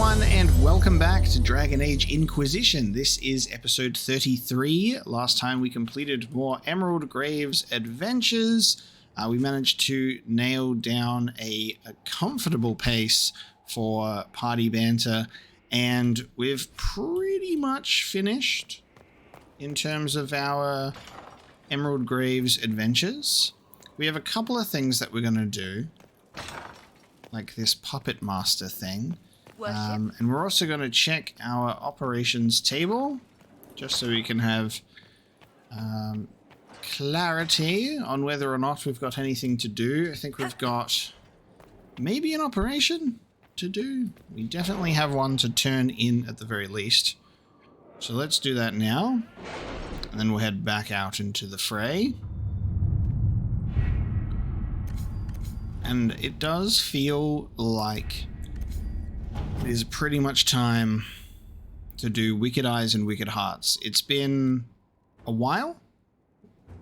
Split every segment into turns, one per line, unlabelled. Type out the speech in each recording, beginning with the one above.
everyone, and welcome back to Dragon Age Inquisition. This is episode 33. Last time we completed more Emerald Graves adventures. We managed to nail down a comfortable pace for party banter, and we've pretty much finished in terms of our Emerald Graves adventures. We have a couple of things that we're going to do, like this puppet master thing. And we're also going to check our operations table, just so we can have clarity on whether or not we've got anything to do. I think we've got maybe an operation to do. We definitely have one to turn in at the very least. So let's do that now, and then we'll head back out into the fray. And it does feel like it is pretty much time to do Wicked Eyes and Wicked Hearts. It's been a while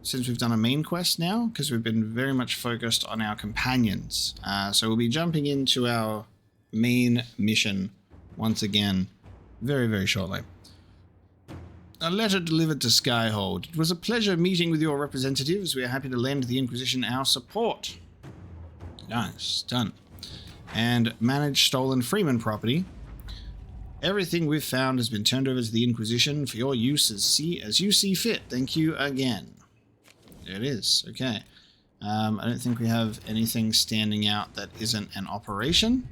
since we've done a main quest now, because we've been very much focused on our companions. So we'll be jumping into our main mission once again very, very shortly. A letter delivered to Skyhold. It was a pleasure meeting with your representatives. We are happy to lend the Inquisition our support. Nice, done. And manage stolen Freeman property. Everything we've found has been turned over to the Inquisition for your use as you see fit. Thank you again. There it is. Okay. I don't think we have anything standing out that isn't an operation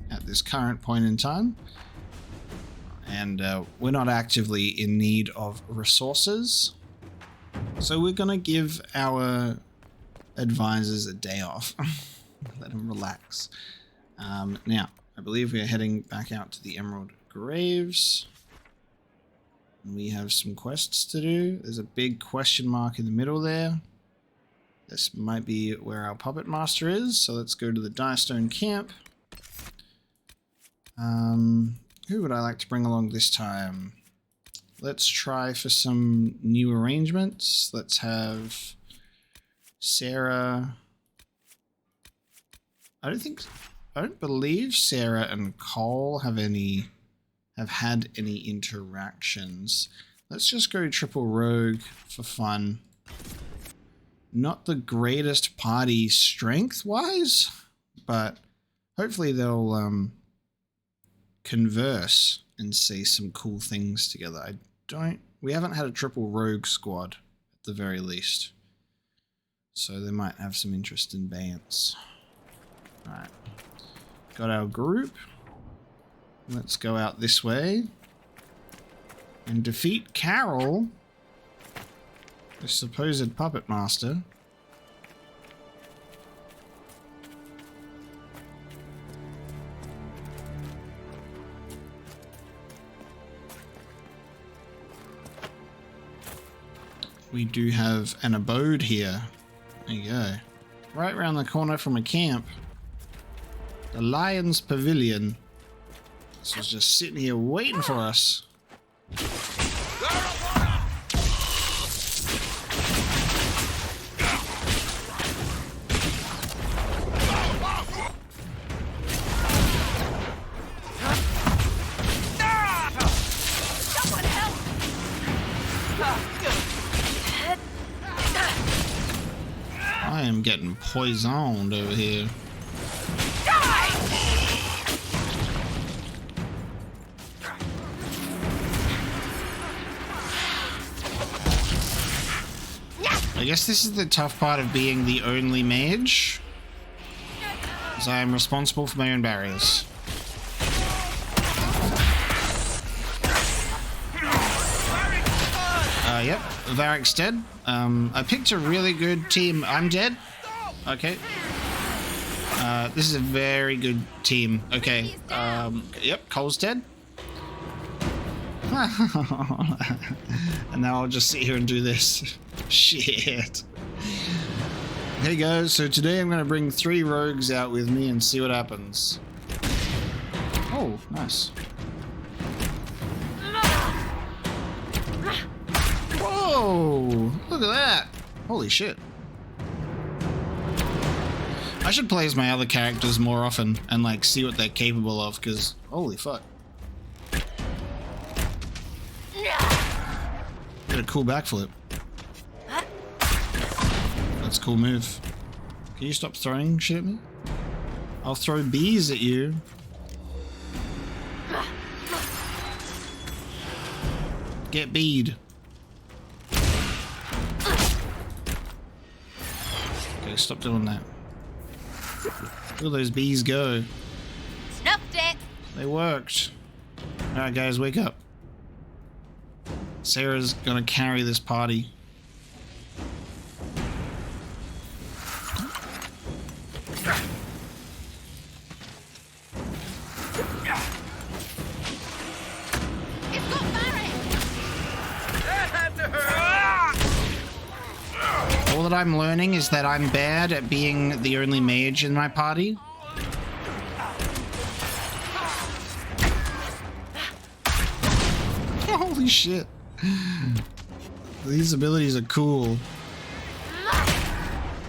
at this current point in time. And we're not actively in need of resources. So we're going to give our advisors a day off. Let them relax. Now, I believe we are heading back out to the Emerald Graves. We have some quests to do. There's a big question mark in the middle there. This might be where our puppet master is, so let's go to the Direstone camp. Who would I like to bring along this time? Let's try for some new arrangements. Let's have Sarah. I don't believe Sarah and Cole have had any interactions. Let's just go triple rogue for fun. Not the greatest party strength wise, but hopefully they'll converse and say some cool things together. We haven't had a triple rogue squad at the very least, so they might have some interest in bants. Alright, got our group. Let's go out this way and defeat Carol, the supposed puppet master. We do have an abode here. There you go. Right around the corner from a camp. The Lion's Pavilion. This was just sitting here waiting for us. I am getting poisoned over here. I guess this is the tough part of being the only mage, as I am responsible for my own barriers. Yep, Varric's dead. I picked a really good team. I'm dead? Okay. This is a very good team. Okay. Yep, Cole's dead. And now I'll just sit here and do this. Shit. There you go. So today I'm going to bring 3 rogues out with me and see what happens. Oh, nice. Whoa! Look at that! Holy shit. I should play as my other characters more often and like see what they're capable of, because holy fuck. Get a cool backflip. That's a cool move. Can you stop throwing shit at me? I'll throw bees at you. Get bead. Okay, stop doing that. Look at those bees go.
Snuffed it.
They worked. Alright guys, wake up. Sarah's gonna carry this party. All that I'm learning is that I'm bad at being the only mage in my party. Holy shit. These abilities are cool.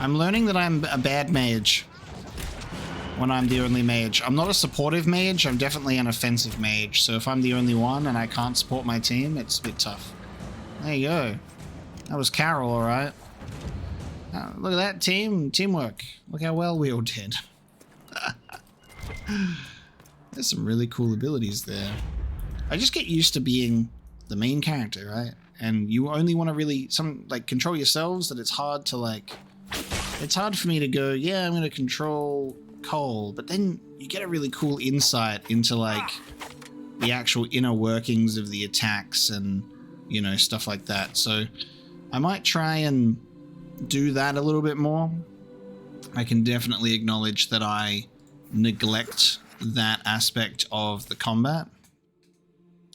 I'm learning that I'm a bad mage when I'm the only mage. I'm not a supportive mage, I'm definitely an offensive mage. So if I'm the only one and I can't support my team, it's a bit tough. There you go. That was Carol, alright. Look at that teamwork. Look how well we all did. There's some really cool abilities there. I just get used to being the main character, right? And you only want to really control yourselves, that it's hard to it's hard for me to go, yeah, I'm going to control Cole, but then you get a really cool insight into the actual inner workings of the attacks and, you know, stuff like that. So I might try and do that a little bit more. I can definitely acknowledge that I neglect that aspect of the combat.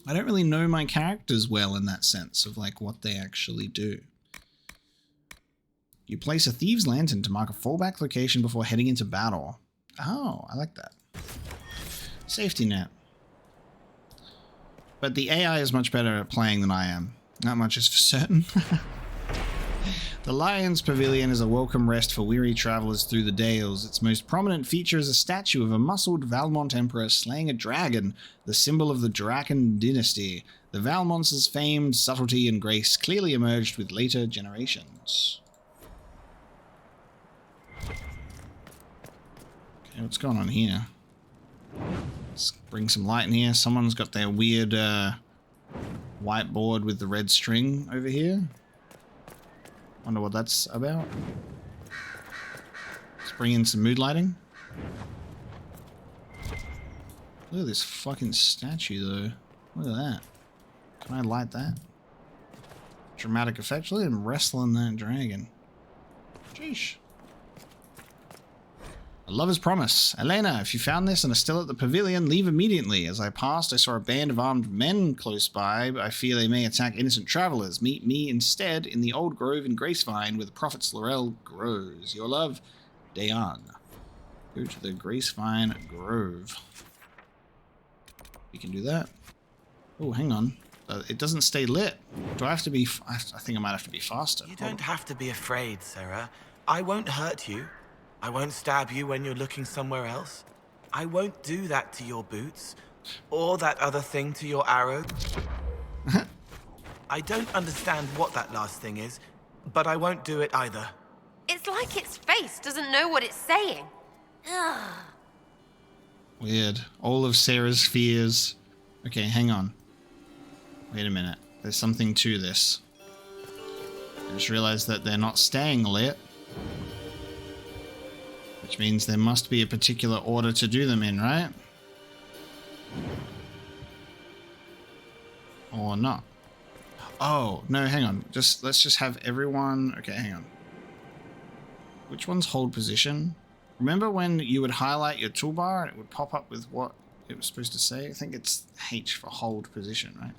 I don't really know my characters well in that sense of what they actually do. You place a thieves' lantern to mark a fallback location before heading into battle. Oh, I like that. Safety net. But the AI is much better at playing than I am. Not much is for certain. The Lion's Pavilion is a welcome rest for weary travelers through the dales. Its most prominent feature is a statue of a muscled Valmont emperor slaying a dragon, the symbol of the Draken dynasty. The Valmonts' famed subtlety and grace clearly emerged with later generations. Okay, what's going on here? Let's bring some light in here. Someone's got their weird whiteboard with the red string over here. Wonder what that's about. Let's bring in some mood lighting. Look at this fucking statue though. Look at that. Can I light that? Dramatic effect. Look at him wrestling that dragon. Sheesh. A lover's promise. Elena, if you found this and are still at the pavilion, leave immediately. As I passed, I saw a band of armed men close by. I fear they may attack innocent travelers. Meet me instead in the old grove in Gracevine where the prophet's laurel grows. Your love, Dayan. Go to the Gracevine Grove. We can do that. Oh, hang on. It doesn't stay lit. Do I have to be... I think I might have to be faster.
You don't have to be afraid, Sarah. I won't hurt you. I won't stab you when you're looking somewhere else. I won't do that to your boots. Or that other thing to your arrow. I don't understand what that last thing is, but I won't do it either.
It's like its face doesn't know what it's saying. Ugh.
Weird. All of Sarah's fears. Okay, hang on. Wait a minute. There's something to this. I just realized that they're not staying lit. Which means there must be a particular order to do them in, right? Or not. Oh, no, hang on. Let's just have everyone... Okay, hang on. Which one's hold position? Remember when you would highlight your toolbar and it would pop up with what it was supposed to say? I think it's H for hold position, right?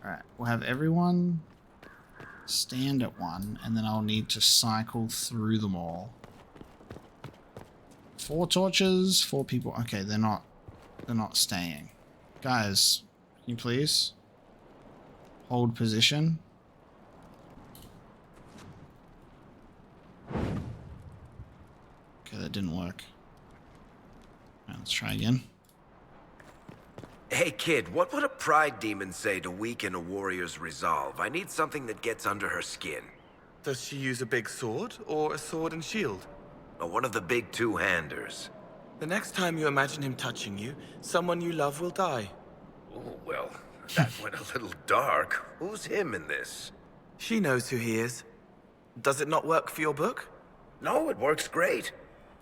Alright, we'll have everyone stand at one, and then I'll need to cycle through them all. 4 torches, 4 people. Okay, they're not staying. Guys, can you please hold position? Okay, that didn't work. Right, let's try again.
Hey kid, what would a pride demon say to weaken a warrior's resolve? I need something that gets under her skin.
Does she use a big sword or a sword and shield?
Oh, one of the big two-handers.
The next time you imagine him touching you, someone you love will die.
Oh, well, that went a little dark. Who's him in this?
She knows who he is. Does it not work for your book?
No, it works great.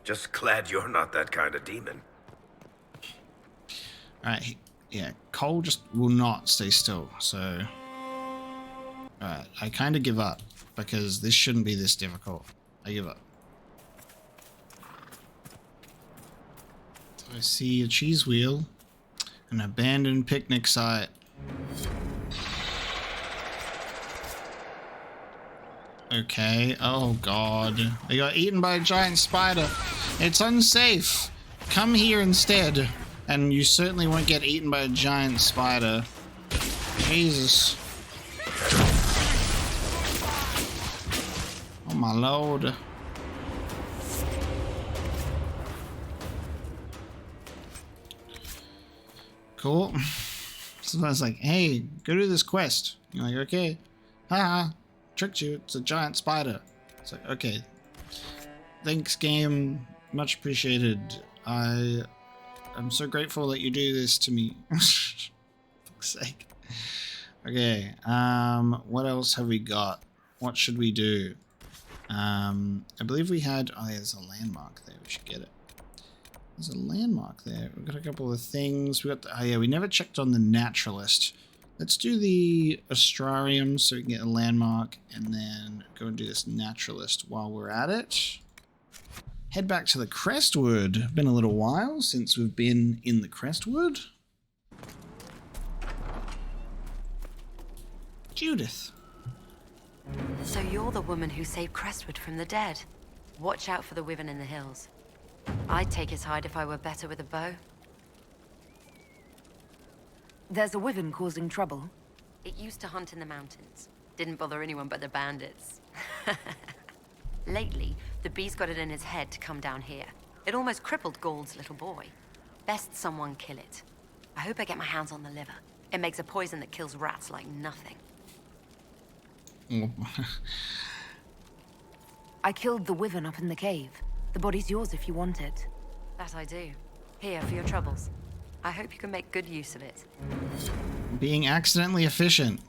Just glad you're not that kind of demon.
Alright, yeah, Cole just will not stay still, so... Alright, I kind of give up, because this shouldn't be this difficult. I give up. So I see a cheese wheel, an abandoned picnic site. Okay, oh god. They got eaten by a giant spider. It's unsafe. Come here instead. And you certainly won't get eaten by a giant spider. Jesus. Oh my lord. Cool. So I was like, hey, go do this quest. You're like, okay. Haha. Tricked you. It's a giant spider. It's like, okay. Thanks, game. Much appreciated. I'm so grateful that you do this to me. For fuck's sake. Okay. What else have we got? What should we do? I believe we had... Oh, yeah, there's a landmark there. We should get it. There's a landmark there. We've got a couple of things. We got the... Oh, yeah, we never checked on the naturalist. Let's do the astrarium so we can get a landmark and then go and do this naturalist while we're at it. Head back to the Crestwood. Been a little while since we've been in the Crestwood. Judith.
So you're the woman who saved Crestwood from the dead. Watch out for the wyvern in the hills. I'd take his hide if I were better with a bow.
There's a wyvern causing trouble.
It used to hunt in the mountains. Didn't bother anyone but the bandits. Lately, the beast got it in his head to come down here. It almost crippled Gauld's little boy. Best someone kill it. I hope I get my hands on the liver. It makes a poison that kills rats like nothing.
I killed the wyvern up in the cave. The body's yours if you want it.
That I do. Here, for your troubles. I hope you can make good use of it.
Being accidentally efficient.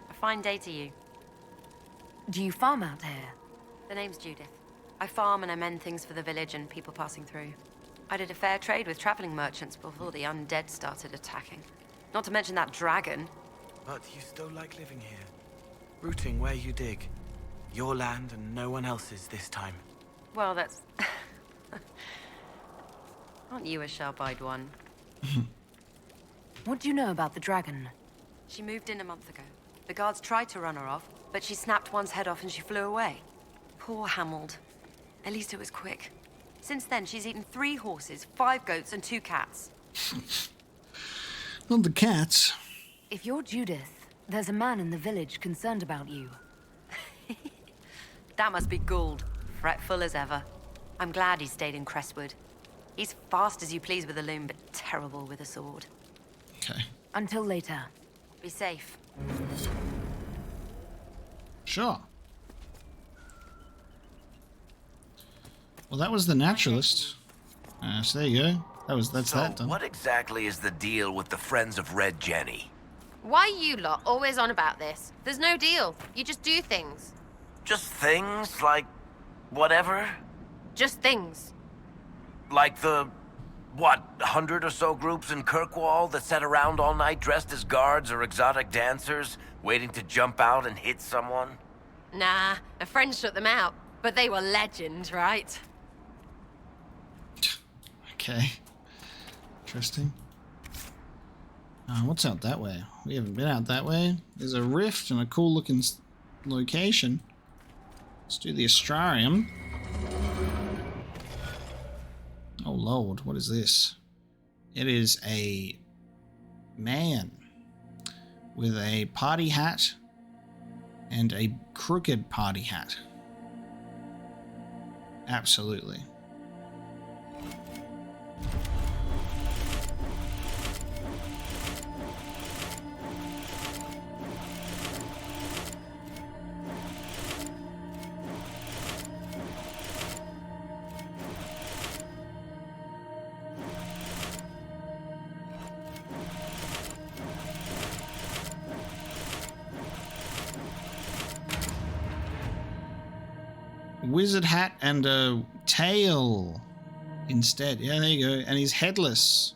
A fine day to you.
Do you farm out here?
The name's Judith. I farm and I mend things for the village and people passing through. I did a fair trade with traveling merchants before the undead started attacking. Not to mention that dragon.
But you still like living here. Rooting where you dig. Your land and no one else's this time.
Well, that's... Aren't you a sharp-eyed one?
What do you know about the dragon?
She moved in a month ago. The guards tried to run her off, but she snapped one's head off and she flew away. Poor Hamold. At least it was quick. Since then, she's eaten 3 horses, 5 goats, and 2 cats.
Not the cats.
If you're Judith, there's a man in the village concerned about you.
That must be Gould. Fretful as ever. I'm glad he stayed in Crestwood. He's fast as you please with a loom, but terrible with a sword.
Okay.
Until later.
Be safe.
Sure. Well, that was the naturalist. So there you go. That's that done.
What exactly is the deal with the Friends of Red Jenny?
Why you lot always on about this? There's no deal. You just do things.
Just things like whatever?
Just things.
Like the, 100 or so groups in Kirkwall that sat around all night dressed as guards or exotic dancers, waiting to jump out and hit someone?
Nah, a friend shut them out. But they were legends, right?
Okay. Interesting. What's out that way? We haven't been out that way. There's a rift and a cool looking location. Let's do the astrarium. Oh lord, what is this? It is a man with a party hat and a crooked party hat. Absolutely. wizard hat and a tail instead. Yeah, there you go. And he's headless.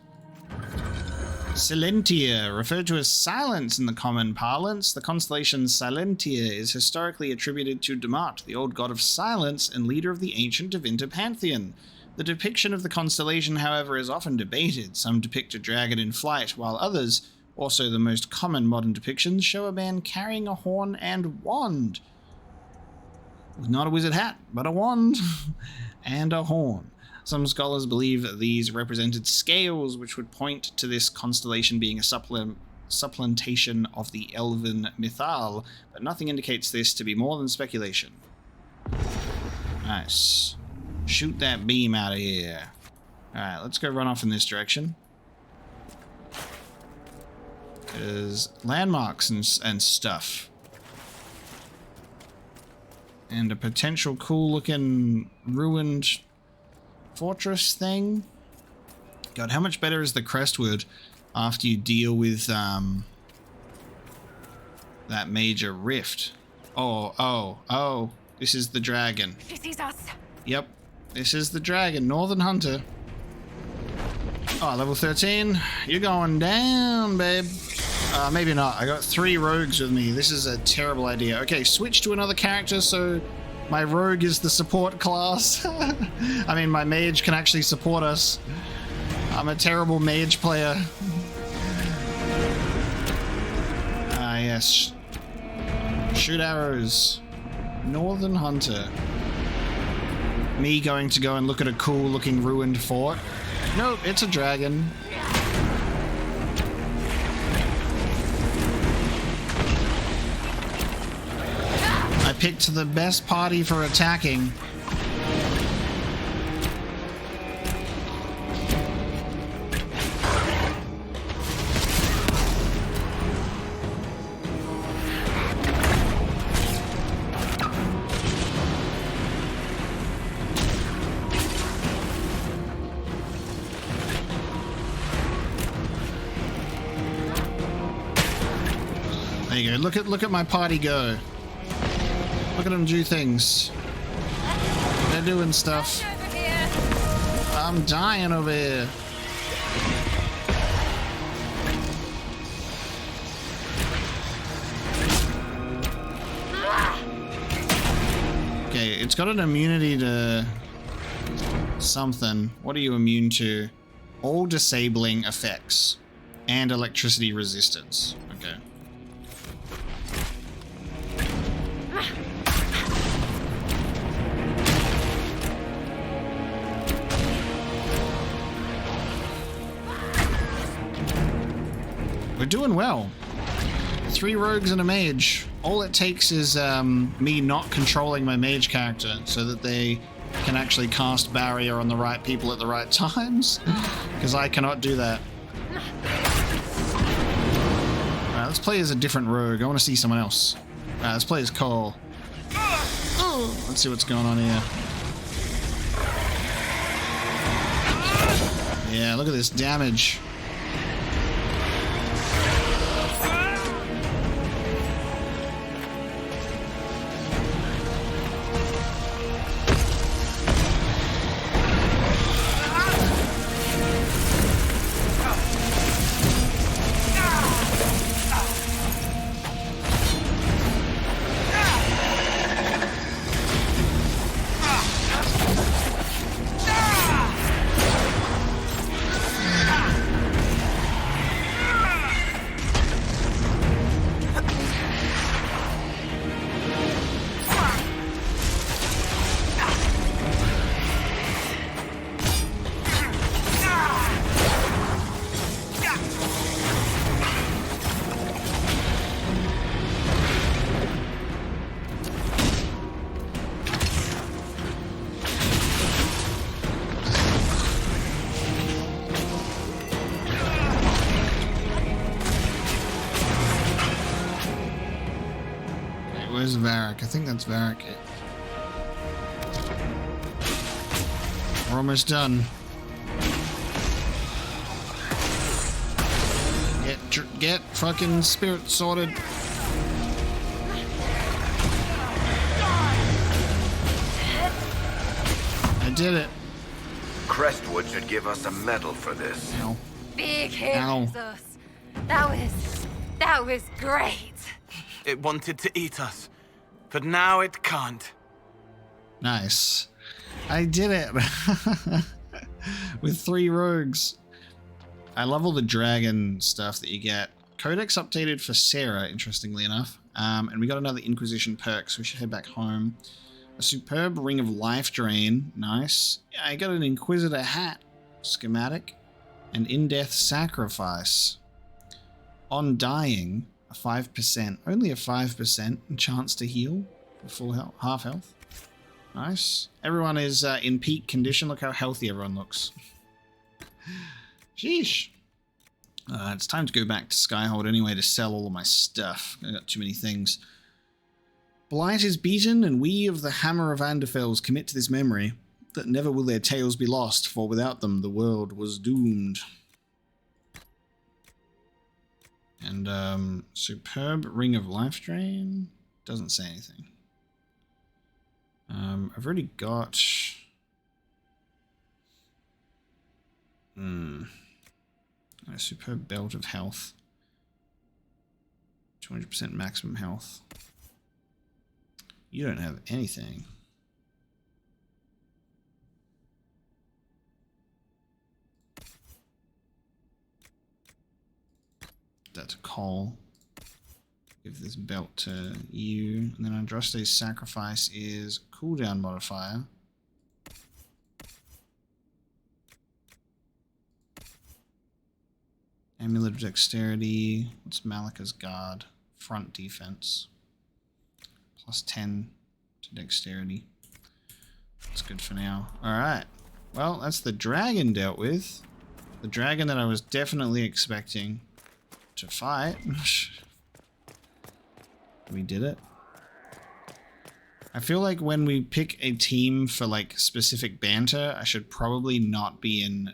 Silentia, referred to as silence in the common parlance, the constellation Silentia is historically attributed to Damat, the old god of silence and leader of the ancient Devinter pantheon. The depiction of the constellation, however, is often debated. Some depict a dragon in flight, while others, also the most common modern depictions, show a man carrying a horn and wand. Not a wizard hat, but a wand and a horn. Some scholars believe that these represented scales, which would point to this constellation being a supplantation of the elven mythal, but nothing indicates this to be more than speculation. Nice. Shoot that beam out of here. Alright, let's go run off in this direction. There's landmarks and stuff. And a potential cool-looking ruined fortress thing. God, how much better is the Crestwood after you deal with that major rift? Oh, this is the dragon.
She sees us.
Yep, this is the dragon, Northern Hunter. Oh, level 13. You're going down, babe. Maybe not. I got 3 rogues with me. This is a terrible idea. Okay, switch to another character so my rogue is the support class. I mean, my mage can actually support us. I'm a terrible mage player. Ah, yes. Shoot arrows. Northern Hunter. Me going to go and look at a cool looking ruined fort. Nope, it's a dragon. I picked the best party for attacking. There you go. Look at my party go. Look at them do things. They're doing stuff. I'm dying over here. Okay, it's got an immunity to something. What are you immune to? All disabling effects and electricity resistance. Okay. We're doing well. 3 rogues and a mage. All it takes is me not controlling my mage character so that they can actually cast barrier on the right people at the right times. Because I cannot do that. Alright, let's play as a different rogue. I want to see someone else. Alright, let's play as Cole. Let's see what's going on here. Yeah, look at this damage. Where's Varric? I think that's Varric. We're almost done. Get fucking spirit sorted. did it.
Crestwood should give us a medal for this.
Ow.
Big heroes us. That was great.
It wanted to eat us, but now it can't.
Nice. I did it. With 3 rogues. I love all the dragon stuff that you get. Codex updated for Sarah, interestingly enough. And we got another Inquisition perk, so we should head back home. A superb Ring of Life Drain. Nice. Yeah, I got an Inquisitor hat. Schematic. And In-Death Sacrifice. On dying, a 5%. Only a 5% chance to heal for full health, half health. Nice. Everyone is in peak condition. Look how healthy everyone looks. Sheesh. It's time to go back to Skyhold anyway to sell all of my stuff. I got too many things. Blight is beaten, and we of the Hammer of Anderfels commit to this memory that never will their tales be lost, for without them the world was doomed. And superb Ring of Life Drain doesn't say anything. I've already got a superb Belt of Health. 200% maximum health. You don't have anything. That's a Cole. Give this belt to you. And then Andraste's Sacrifice is cooldown modifier. Amulet of Dexterity. What's Malika's Guard? Front defense. Plus 10 to Dexterity. That's good for now. Alright. Well, that's the dragon dealt with. The dragon that I was definitely expecting to fight. We did it. I feel like when we pick a team for like specific banter, I should probably not be in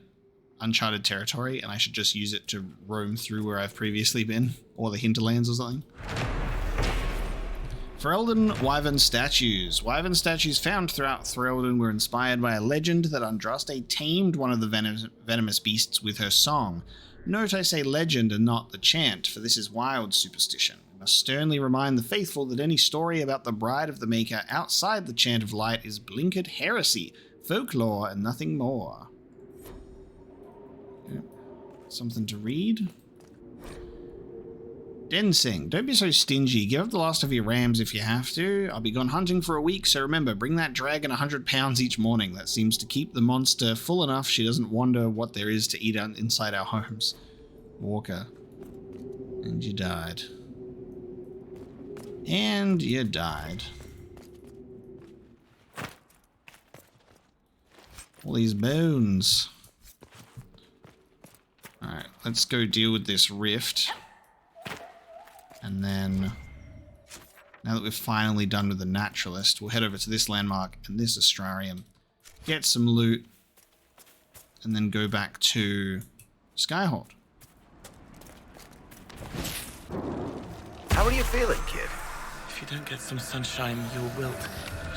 uncharted territory, and I should just use it to roam through where I've previously been, or the hinterlands or something. Ferelden Wyvern statues. Wyvern statues found throughout Ferelden were inspired by a legend that Andraste tamed one of the venomous beasts with her song. Note I say legend and not the chant, for this is wild superstition. We must sternly remind the faithful that any story about the Bride of the Maker outside the Chant of Light is blinkered heresy, folklore, and nothing more. Yep. Something to read. Densing, don't be so stingy. Give up the last of your rams if you have to. I'll be gone hunting for a week, so remember, bring that dragon 100 pounds each morning. That seems to keep the monster full enough she doesn't wonder what there is to eat inside our homes. Walker. And you died. And you died. All these bones. Alright, let's go deal with this rift. And then, now that we're finally done with the Naturalist, we'll head over to this landmark and this Astrarium, get some loot, and then go back to Skyhold.
How are you feeling, kid?
If you don't get some sunshine, you'll wilt.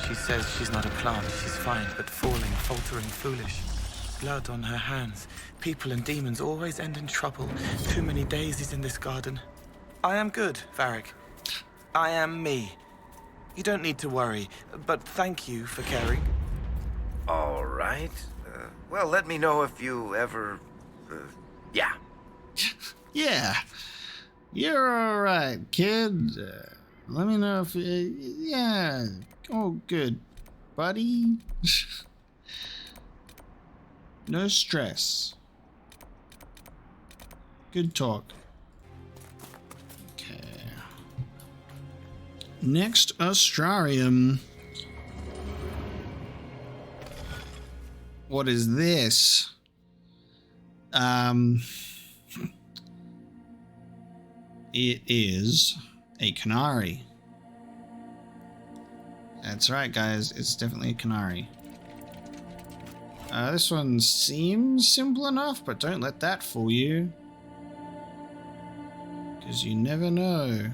She says she's not a plant, she's fine, but falling, faltering, foolish. Blood on her hands. People and demons always end in trouble. Too many daisies in this garden. I am good, Varric. I am me. You don't need to worry, but thank you for caring.
All right. Well, let me know if you ever... yeah.
Yeah. You're alright, kid. Let me know if... yeah. Oh, good. Buddy. No stress. Good talk. Next Astrarium. What is this? It is a Canary. That's right, guys. It's definitely a Canary. This one seems simple enough, but don't let that fool you. Because you never know.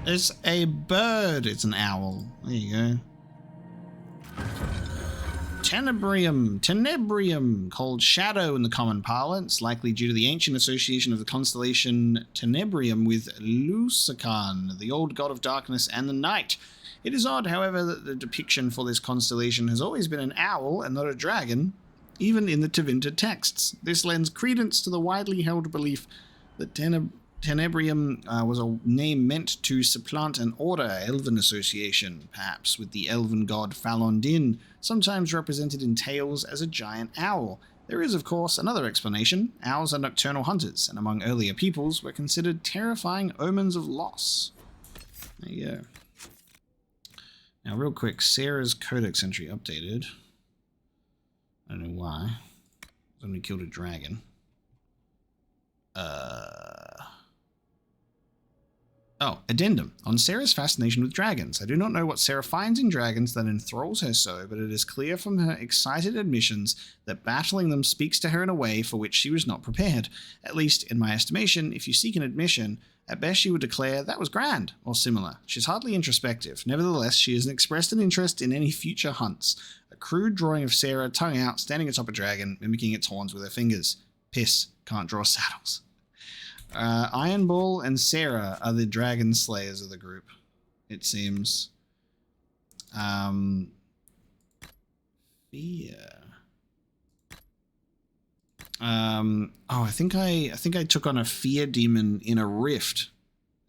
It's a bird. It's an owl. There you go. Tenebrium, called Shadow in the common parlance, likely due to the ancient association of the constellation Tenebrium with Lucican, the old god of darkness and the night. It is odd, however, that the depiction for this constellation has always been an owl and not a dragon, even in the Tevinter texts. This lends credence to the widely held belief that Tenebrium was a name meant to supplant an order, elven association, perhaps with the elven god Falon Din, sometimes represented in tales as a giant owl. There is, of course, another explanation. Owls are nocturnal hunters, and among earlier peoples were considered terrifying omens of loss. There you go. Now, real quick, Sarah's codex entry updated. I don't know why. Somebody killed a dragon. Oh, addendum. On Sarah's fascination with dragons. I do not know what Sarah finds in dragons that enthralls her so, but it is clear from her excited admissions that battling them speaks to her in a way for which she was not prepared. At least, in my estimation, if you seek an admission, at best she would declare, that was grand, or similar. She's hardly introspective. Nevertheless, she has expressed an interest in any future hunts. A crude drawing of Sarah, tongue out, standing atop a dragon, mimicking its horns with her fingers. Piss, can't draw saddles. Iron Bull and Sarah are the dragon slayers of the group, it seems. Fear. I think I took on a fear demon in a rift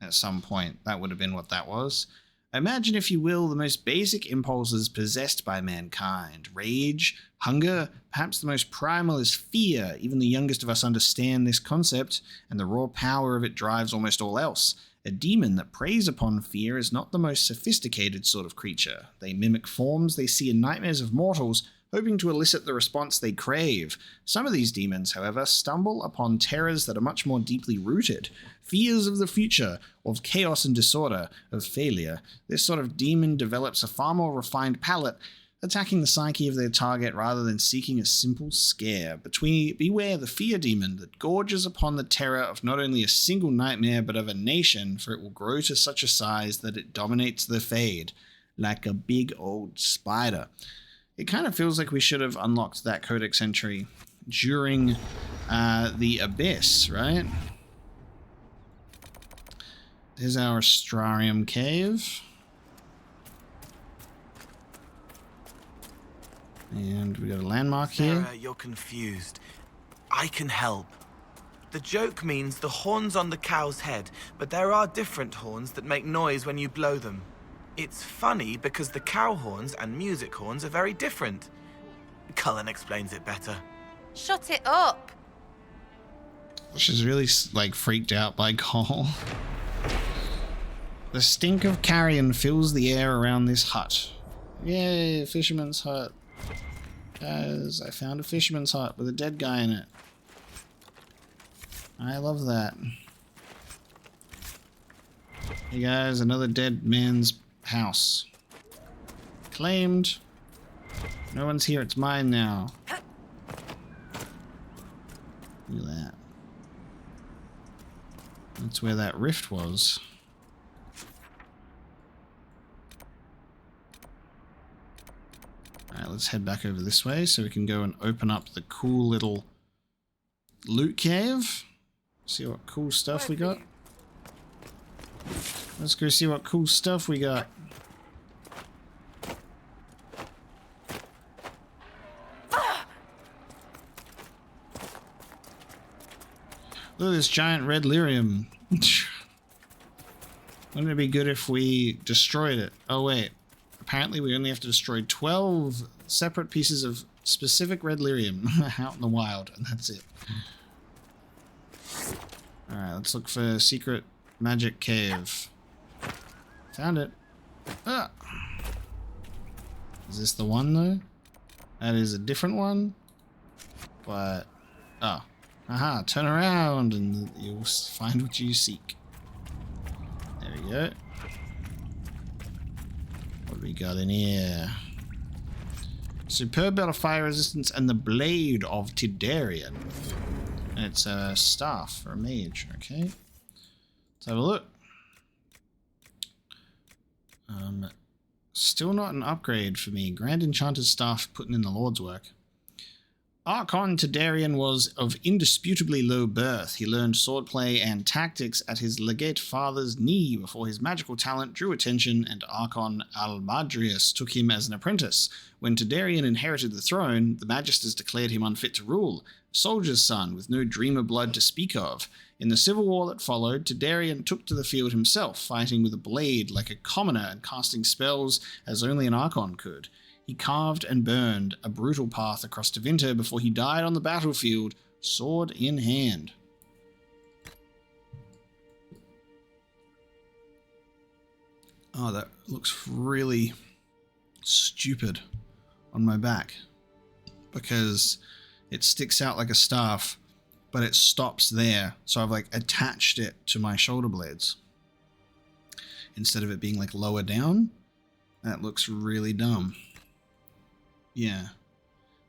at some point. That would have been what that was. Imagine, if you will, the most basic impulses possessed by mankind. Rage, hunger, perhaps the most primal is fear. Even the youngest of us understand this concept, and the raw power of it drives almost all else. A demon that preys upon fear is not the most sophisticated sort of creature. They mimic forms they see in nightmares of mortals, hoping to elicit the response they crave. Some of these demons, however, stumble upon terrors that are much more deeply rooted. Fears of the future, of chaos and disorder, of failure. This sort of demon develops a far more refined palate, attacking the psyche of their target rather than seeking a simple scare. Beware the fear demon that gorges upon the terror of not only a single nightmare, but of a nation, for it will grow to such a size that it dominates the Fade, like a big old spider. It kind of feels like we should have unlocked that codex entry during the Abyss, right? There's our Astrarium Cave. And we got a landmark here.
Sarah, you're confused. I can help. The joke means the horns on the cow's head, but there are different horns that make noise when you blow them. It's funny because the cow horns and music horns are very different. Cullen explains it better.
Shut it up!
She's really, like, freaked out by Cole. The stink of carrion fills the air around this hut. Yay, fisherman's hut. Guys, I found a fisherman's hut with a dead guy in it. I love that. Hey guys, another dead man's house. Claimed. No one's here, it's mine now. Look at that. That's where that rift was. Alright, let's head back over this way so we can go and open up the cool little loot cave. See what cool stuff we got. Let's go see what cool stuff we got. Look at this giant red lyrium. Wouldn't it be good if we destroyed it? Oh wait, apparently we only have to destroy 12 separate pieces of specific red lyrium out in the wild, and that's it. Alright, let's look for secret magic cave. Found it. Ah. Is this the one though? That is a different one. But, oh. Aha, turn around and you'll find what you seek. There we go. What do we got in here? Superb belt of fire resistance and the blade of Tidarian. And it's a staff for a mage, okay. Let's have a look. Still not an upgrade for me. Grand Enchanter's staff putting in the Lord's work. Archon Tadarian was of indisputably low birth. He learned swordplay and tactics at his legate father's knee before his magical talent drew attention, and Archon Almadrius took him as an apprentice. When Tadarian inherited the throne, the Magisters declared him unfit to rule, a soldier's son with no dreamer blood to speak of. In the civil war that followed, Tadarian took to the field himself, fighting with a blade like a commoner and casting spells as only an Archon could. He carved and burned a brutal path across Tevinter before he died on the battlefield, sword in hand. Oh, that looks really stupid on my back because it sticks out like a staff, but it stops there. So I've like attached it to my shoulder blades instead of it being like lower down. That looks really dumb. Yeah,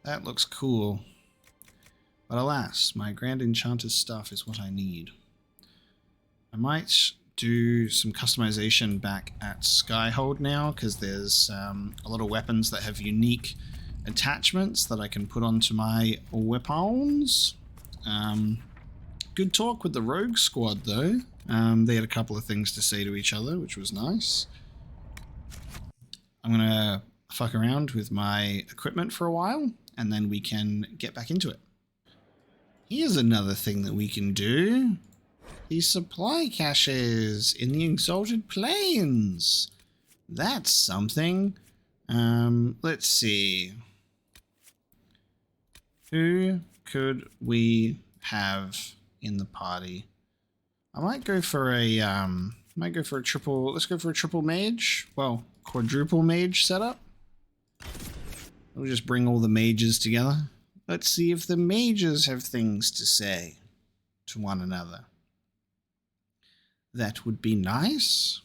that looks cool. But alas, my Grand Enchanter's stuff is what I need. I might do some customization back at Skyhold now, because there's a lot of weapons that have unique attachments that I can put onto my weapons. Good talk with the Rogue Squad, though. They had a couple of things to say to each other, which was nice. I'm going to fuck around with my equipment for a while, and then we can get back into it. Here's another thing that we can do. These supply caches in the Exalted Plains. That's something. Let's see. Who could we have in the party? I might go for a triple. Let's go for a triple mage. Well, quadruple mage setup. We'll just bring all the mages together. Let's see if the mages have things to say to one another. That would be nice.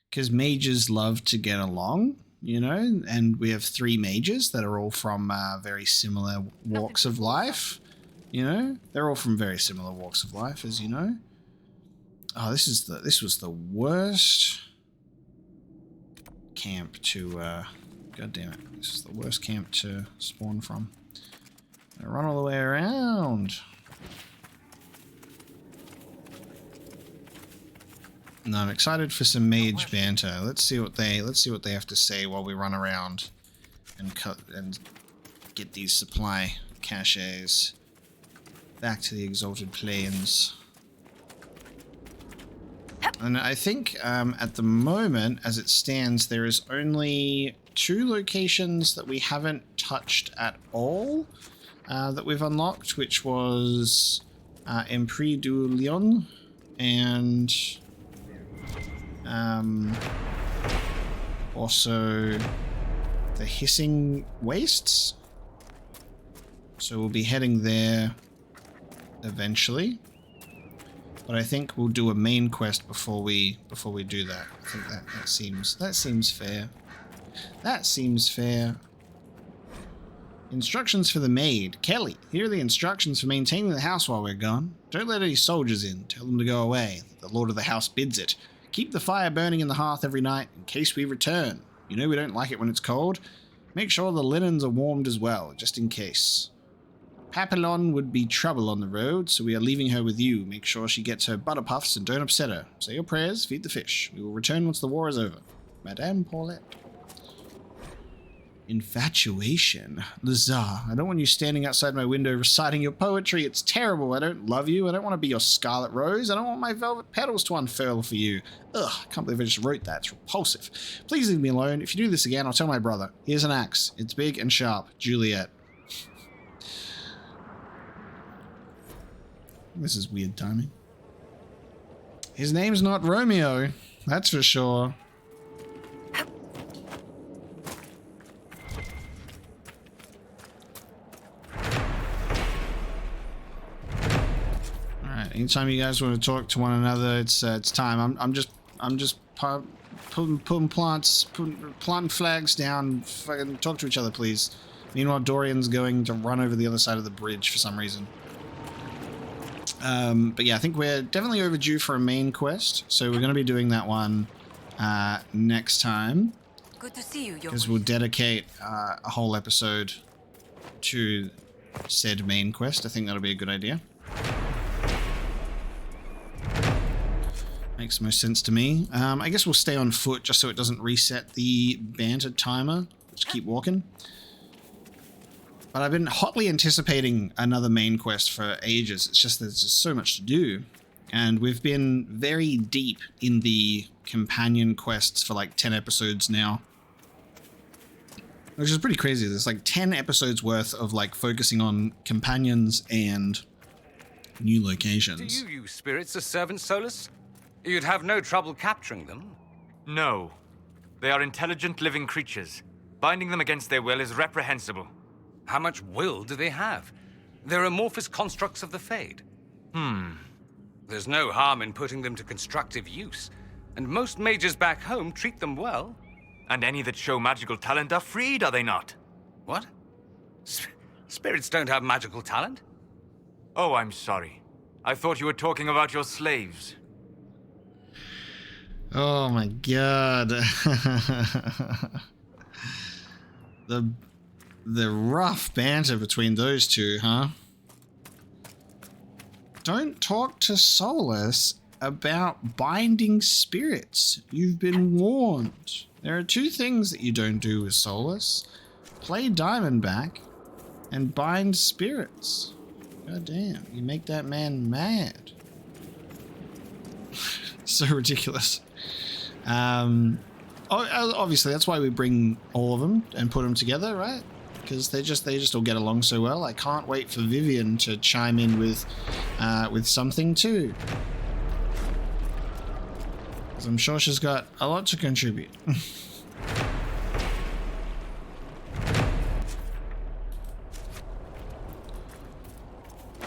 Because mages love to get along, you know, and we have 3 mages that are all from very similar walks of life. You know, they're all from very similar walks of life, as you know. Oh, this was the worst camp to God damn it. This is the worst camp to spawn from. I run all the way around. No, I'm excited for some mage banter. Let's see what they have to say while we run around and get these supply caches back to the Exalted Plains. And I think at the moment, as it stands, there is only 2 locations that we haven't touched at all that we've unlocked, which was Empris du Lion and also the Hissing Wastes. So we'll be heading there eventually. But I think we'll do a main quest before we do that. I think that seems fair. That seems fair. Instructions for the maid. Kelly, here are the instructions for maintaining the house while we're gone. Don't let any soldiers in. Tell them to go away. The lord of the house bids it. Keep the fire burning in the hearth every night in case we return. You know we don't like it when it's cold. Make sure the linens are warmed as well, just in case. Papillon would be trouble on the road, so we are leaving her with you. Make sure she gets her butter puffs and don't upset her. Say your prayers, feed the fish. We will return once the war is over. Madame Paulette. Infatuation. Lazar, I don't want you standing outside my window reciting your poetry. It's terrible. I don't love you. I don't want to be your scarlet rose. I don't want my velvet petals to unfurl for you. Ugh, I can't believe I just wrote that. It's repulsive. Please leave me alone. If you do this again, I'll tell my brother. Here's an axe. It's big and sharp. Juliet. This is weird timing. His name's not Romeo. That's for sure. Anytime you guys want to talk to one another, it's time. I'm just putting planting flags down. Fucking talk to each other, please. Meanwhile, Dorian's going to run over the other side of the bridge for some reason. But yeah, I think we're definitely overdue for a main quest, so we're going to be doing that one next time.
Good to see you,
because we'll dedicate a whole episode to said main quest. I think that'll be a good idea. Makes most sense to me. I guess we'll stay on foot just so it doesn't reset the banter timer. Let's keep walking. But I've been hotly anticipating another main quest for ages. It's just there's just so much to do. And we've been very deep in the companion quests for like 10 episodes now. Which is pretty crazy. There's like 10 episodes worth of like focusing on companions and new locations.
Do you use spirits as servants, Solus? You'd have no trouble capturing them.
No. They are intelligent living creatures. Binding them against their will is reprehensible.
How much will do they have? They're amorphous constructs of the Fade. There's no harm in putting them to constructive use, and most mages back home treat them well.
And any that show magical talent are freed, are they not?
What? Spirits don't have magical talent?
Oh, I'm sorry. I thought you were talking about your slaves.
Oh my god. The rough banter between those two, huh? Don't talk to Solus about binding spirits. You've been warned. There are two things that you don't do with Solus. Play Diamondback and bind spirits. God damn, you make that man mad. So ridiculous. Obviously, that's why we bring all of them and put them together, right? Because they just all get along so well. I can't wait for Vivian to chime in with something too. Because I'm sure she's got a lot to contribute. I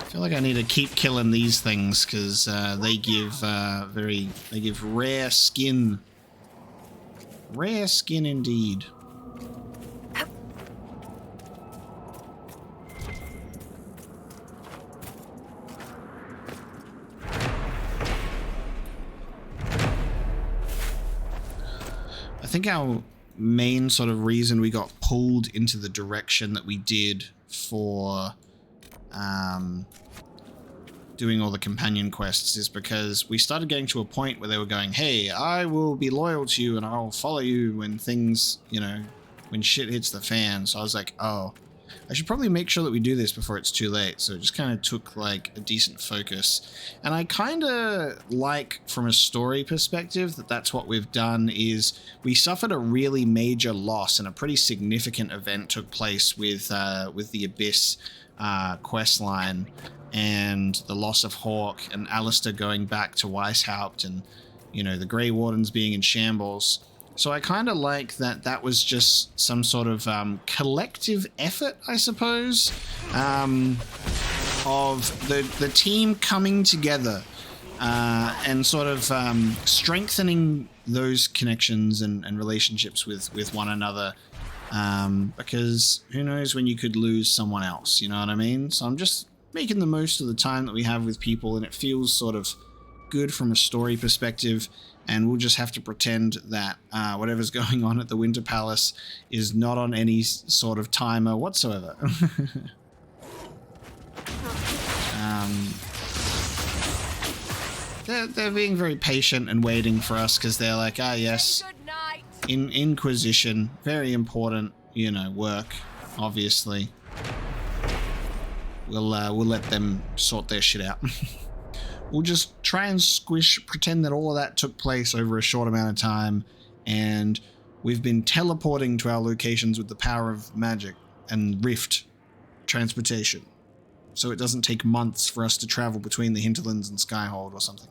feel like I need to keep killing these things because they give rare skin. Rare skin indeed. I think our main sort of reason we got pulled into the direction that we did for doing all the companion quests is because we started getting to a point where they were going, hey, I will be loyal to you and I'll follow you when things, when shit hits the fan. So I was like, oh, I should probably make sure that we do this before it's too late. So it just kind of took like a decent focus. And I kind of like, from a story perspective, that's what we've done is we suffered a really major loss and a pretty significant event took place with the Abyss quest line and the loss of Hawk and Alistair going back to Weishaupt and, the Grey Wardens being in shambles. So I kind of like that was just some sort of collective effort, I suppose, of the team coming together and sort of strengthening those connections and relationships with one another. Because who knows when you could lose someone else, you know what I mean? So I'm just making the most of the time that we have with people, and it feels sort of good from a story perspective, and we'll just have to pretend that whatever's going on at the Winter Palace is not on any sort of timer whatsoever. They're being very patient and waiting for us because they're like, yes, Inquisition, very important, work, obviously. We'll let them sort their shit out. We'll just try and pretend that all of that took place over a short amount of time, and we've been teleporting to our locations with the power of magic and rift transportation. So it doesn't take months for us to travel between the hinterlands and Skyhold or something.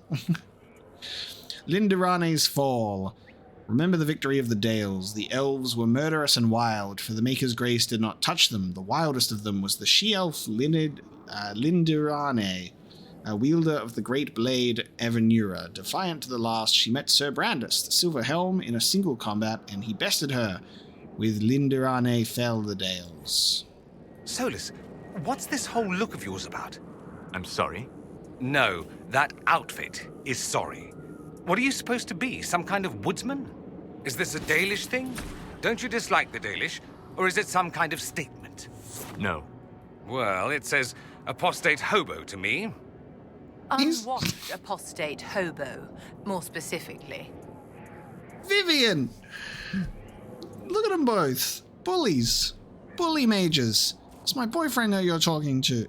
Linderane's Fall. Remember the victory of the Dales. The elves were murderous and wild, for the Maker's grace did not touch them. The wildest of them was the she-elf Linderane, a wielder of the great blade Evanura. Defiant to the last, she met Sir Brandis, the Silver Helm, in a single combat, and he bested her. With Linderane fell the Dales.
Solus, what's this whole look of yours about?
I'm sorry?
No, that outfit is sorry. What are you supposed to be, some kind of woodsman? Is this a Dalish thing? Don't you dislike the Dalish, or is it some kind of statement?
No.
Well, it says apostate hobo to me.
Unwashed apostate hobo, more specifically.
Vivian! Look at them both. Bullies. Bully mages. It's my boyfriend that you're talking to.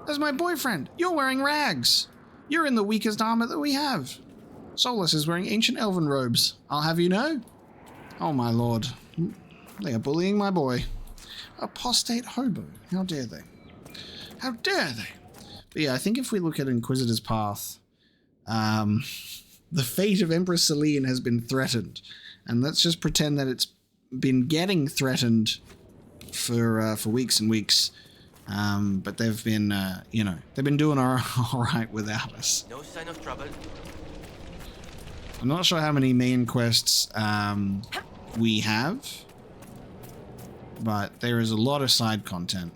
That's my boyfriend. You're wearing rags. You're in the weakest armor that we have. Solus is wearing ancient elven robes. I'll have you know. Oh my lord. They are bullying my boy. Apostate hobo. How dare they? How dare they? But yeah, I think if we look at Inquisitor's Path, the fate of Empress Celine has been threatened. And let's just pretend that it's been getting threatened for weeks and weeks. But they've been, they've been doing all right without us.
No sign of trouble.
I'm not sure how many main quests we have, but there is a lot of side content.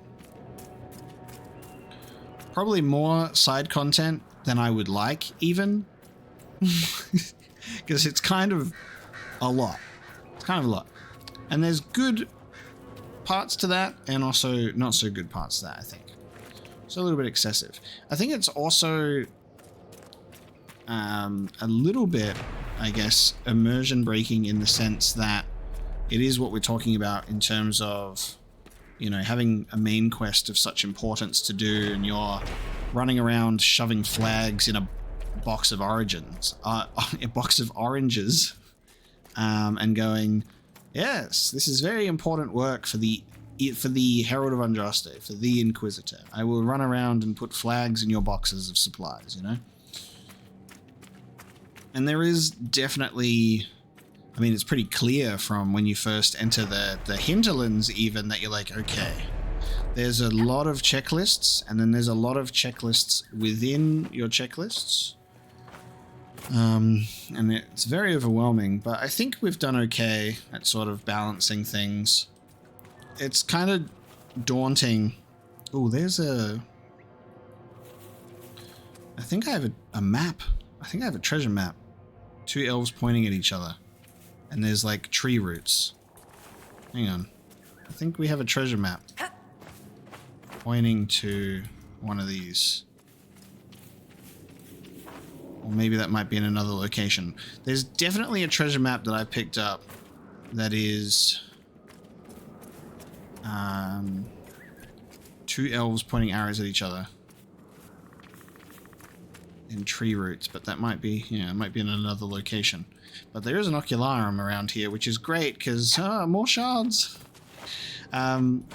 Probably more side content than I would like, even. Because it's kind of a lot. It's kind of a lot. And there's good parts to that, and also not so good parts to that, I think. It's a little bit excessive. I think it's also a little bit, I guess, immersion breaking in the sense that it is what we're talking about in terms of, you know, having a main quest of such importance to do, and you're running around shoving flags in a box of oranges, and going, yes, this is very important work for the Herald of Andraste, for the Inquisitor. I will run around and put flags in your boxes of supplies, you know? And there is definitely, I mean, it's pretty clear from when you first enter the hinterlands even that you're like, okay, there's a lot of checklists, and then there's a lot of checklists within your checklists. And it's very overwhelming, but I think we've done okay at sort of balancing things. It's kind of daunting. Oh, there's I think I have a map. I think I have a treasure map. Two elves pointing at each other. And there's like tree roots. Hang on. I think we have a treasure map. Pointing to one of these. Or maybe that might be in another location. There's definitely a treasure map that I picked up that is two elves pointing arrows at each other in tree roots, but that might be, it might be in another location. But there is an ocularum around here, which is great because more shards.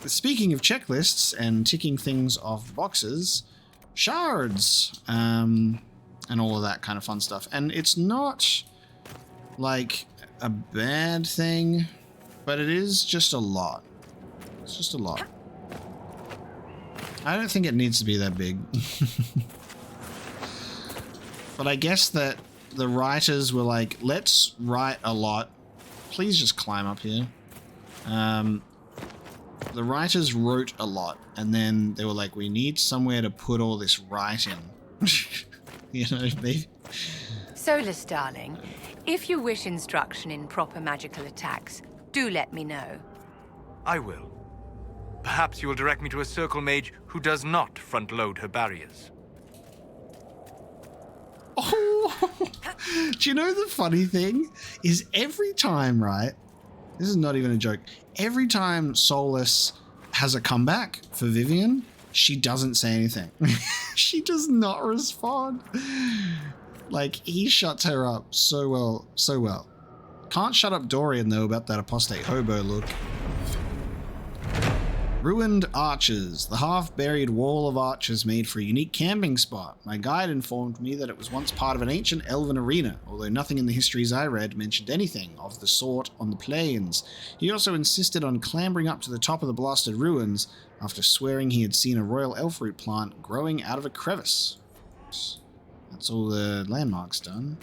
Speaking of checklists and ticking things off boxes, shards, and all of that kind of fun stuff. And it's not like a bad thing, but it is just a lot. It's just a lot. I don't think it needs to be that big. But I guess that the writers were like, let's write a lot. Please just climb up here. The writers wrote a lot, and then they were like, we need somewhere to put all this writing. You know, maybe.
Solus, darling, if you wish instruction in proper magical attacks, do let me know.
I will. Perhaps you will direct me to a circle mage who does not front-load her barriers.
Oh, do you know the funny thing is every time, right? This is not even a joke. Every time Solus has a comeback for Vivian, she doesn't say anything. She does not respond. Like, he shuts her up so well, so well. Can't shut up Dorian, though, about that apostate hobo look. Ruined arches. The half-buried wall of arches made for a unique camping spot. My guide informed me that it was once part of an ancient elven arena, although nothing in the histories I read mentioned anything of the sort on the plains. He also insisted on clambering up to the top of the blasted ruins after swearing he had seen a royal elfroot plant growing out of a crevice. That's all the landmarks done.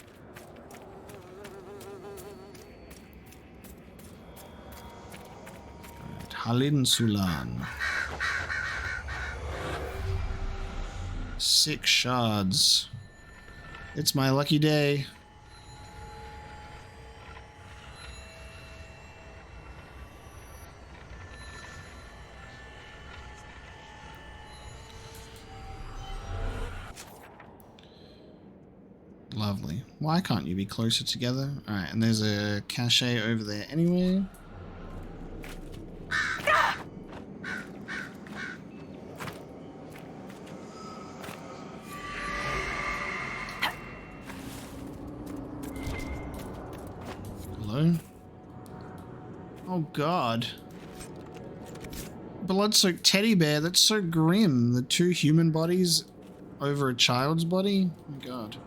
Halin Sulan. 6 shards. It's my lucky day. Lovely. Why can't you be closer together? Alright, and there's a cache over there anyway. Hello? Oh god. Blood-soaked teddy bear, that's so grim. The 2 human bodies over a child's body? Oh my god.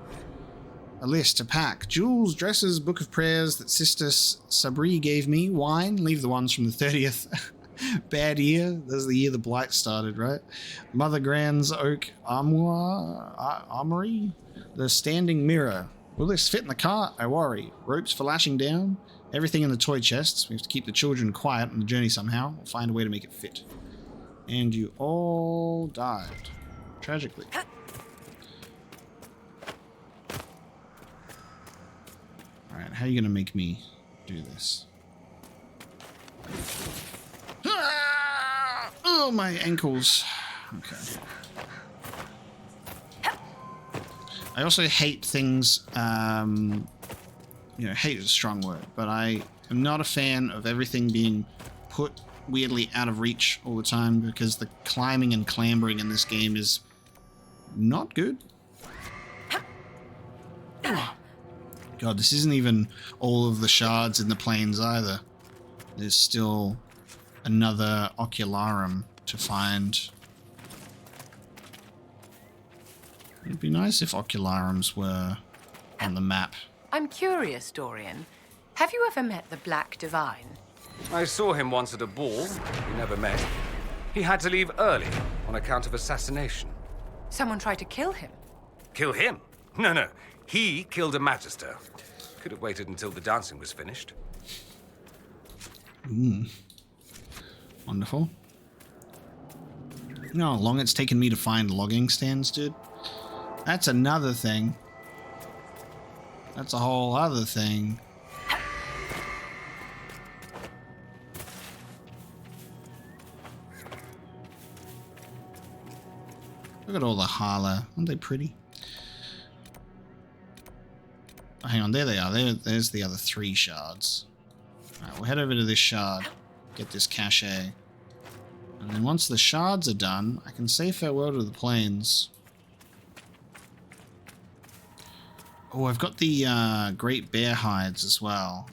A list, a pack. Jewels, dresses, book of prayers that Sister Sabri gave me. Wine, leave the ones from the 30th. Bad year. That's the year the blight started, right? Mother Grand's oak armory. The standing mirror. Will this fit in the cart? I worry. Ropes for lashing down. Everything in the toy chests. We have to keep the children quiet on the journey somehow. We'll find a way to make it fit. And you all died. Tragically. Alright, how are you going to make me do this? Ah! Oh, my ankles. Okay. I also hate things, you know, hate is a strong word, but I am not a fan of everything being put weirdly out of reach all the time, because the climbing and clambering in this game is not good. God, this isn't even all of the shards in the plains either. There's still another ocularum to find. It'd be nice if ocularums were on the map.
I'm curious, Dorian. Have you ever met the Black Divine?
I saw him once at a ball. We never met. He had to leave early on account of assassination.
Someone tried to kill him.
Kill him? No. He killed a magister. Could have waited until the dancing was finished.
Wonderful. You know how long it's taken me to find logging stands, dude? That's another thing. That's a whole other thing. Look at all the Hala. Aren't they pretty? Oh, hang on, there they are. There's the other 3 shards. Alright, we'll head over to this shard. Get this cache. And then once the shards are done, I can say farewell to the plains. Oh, I've got the great bear hides as well.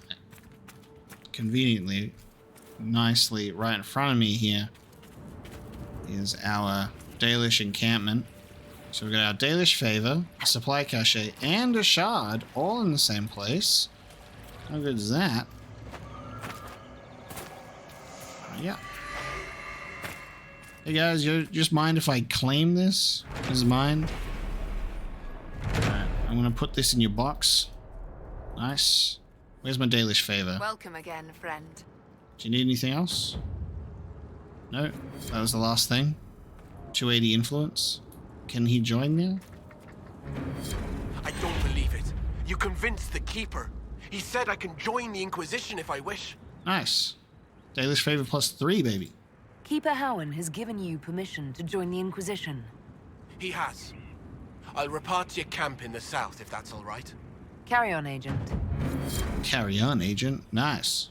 Conveniently, nicely, right in front of me here is our Dalish encampment. So we've got our Dalish favor, a supply cache, and a shard, all in the same place. How good is that? Yeah. Hey guys, you just mind if I claim this as mine? Alright, I'm gonna put this in your box. Nice. Where's my Dalish favor?
Welcome again, friend.
Do you need anything else? No? That was the last thing? 280 influence? Can he join now?
I don't believe it. You convinced the Keeper. He said I can join the Inquisition if I wish.
Nice. Dalish favor +3, baby.
Keeper Howen has given you permission to join the Inquisition.
He has. I'll report to your camp in the south if that's all right.
Carry on, Agent.
Carry on, Agent. Nice.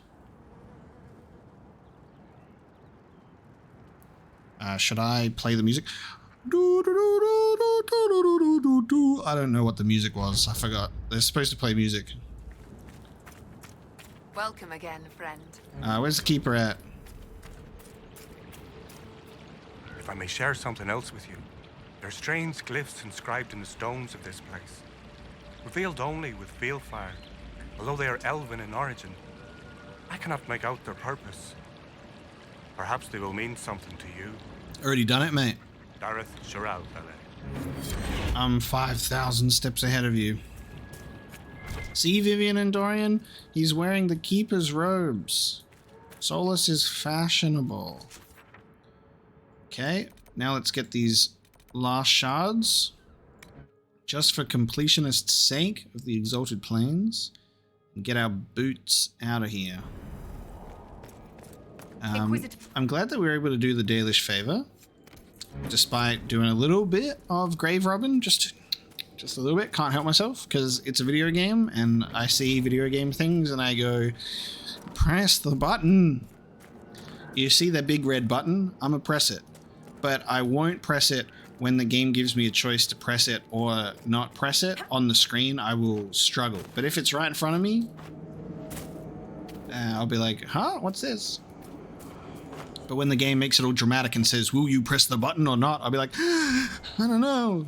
Should I play the music? I don't know what the music was. I forgot. They're supposed to play music.
Welcome again, friend.
Where's the Keeper at?
If I may share something else with you, there are strange glyphs inscribed in the stones of this place, revealed only with field fire, although they are elven in origin. I cannot make out their purpose. Perhaps they will mean something to you.
Already done it, mate.
Dareth Shiral, Valet.
I'm 5,000 steps ahead of you. See, Vivian and Dorian? He's wearing the Keeper's robes. Solus is fashionable. Okay, now let's get these last shards. Just for completionist's sake of the Exalted Plains. And get our boots out of here. I'm glad that we were able to do the Dalish favor. Despite doing a little bit of grave robbing, just Just a little bit. Can't help myself because it's a video game and I see video game things and I go, press the button. You see that big red button? I'm gonna press it. But I won't press it when the game gives me a choice to press it or not press it on the screen. I will struggle. But if it's right in front of me, I'll be like, huh? What's this? But when the game makes it all dramatic and says, will you press the button or not? I'll be like, I don't know.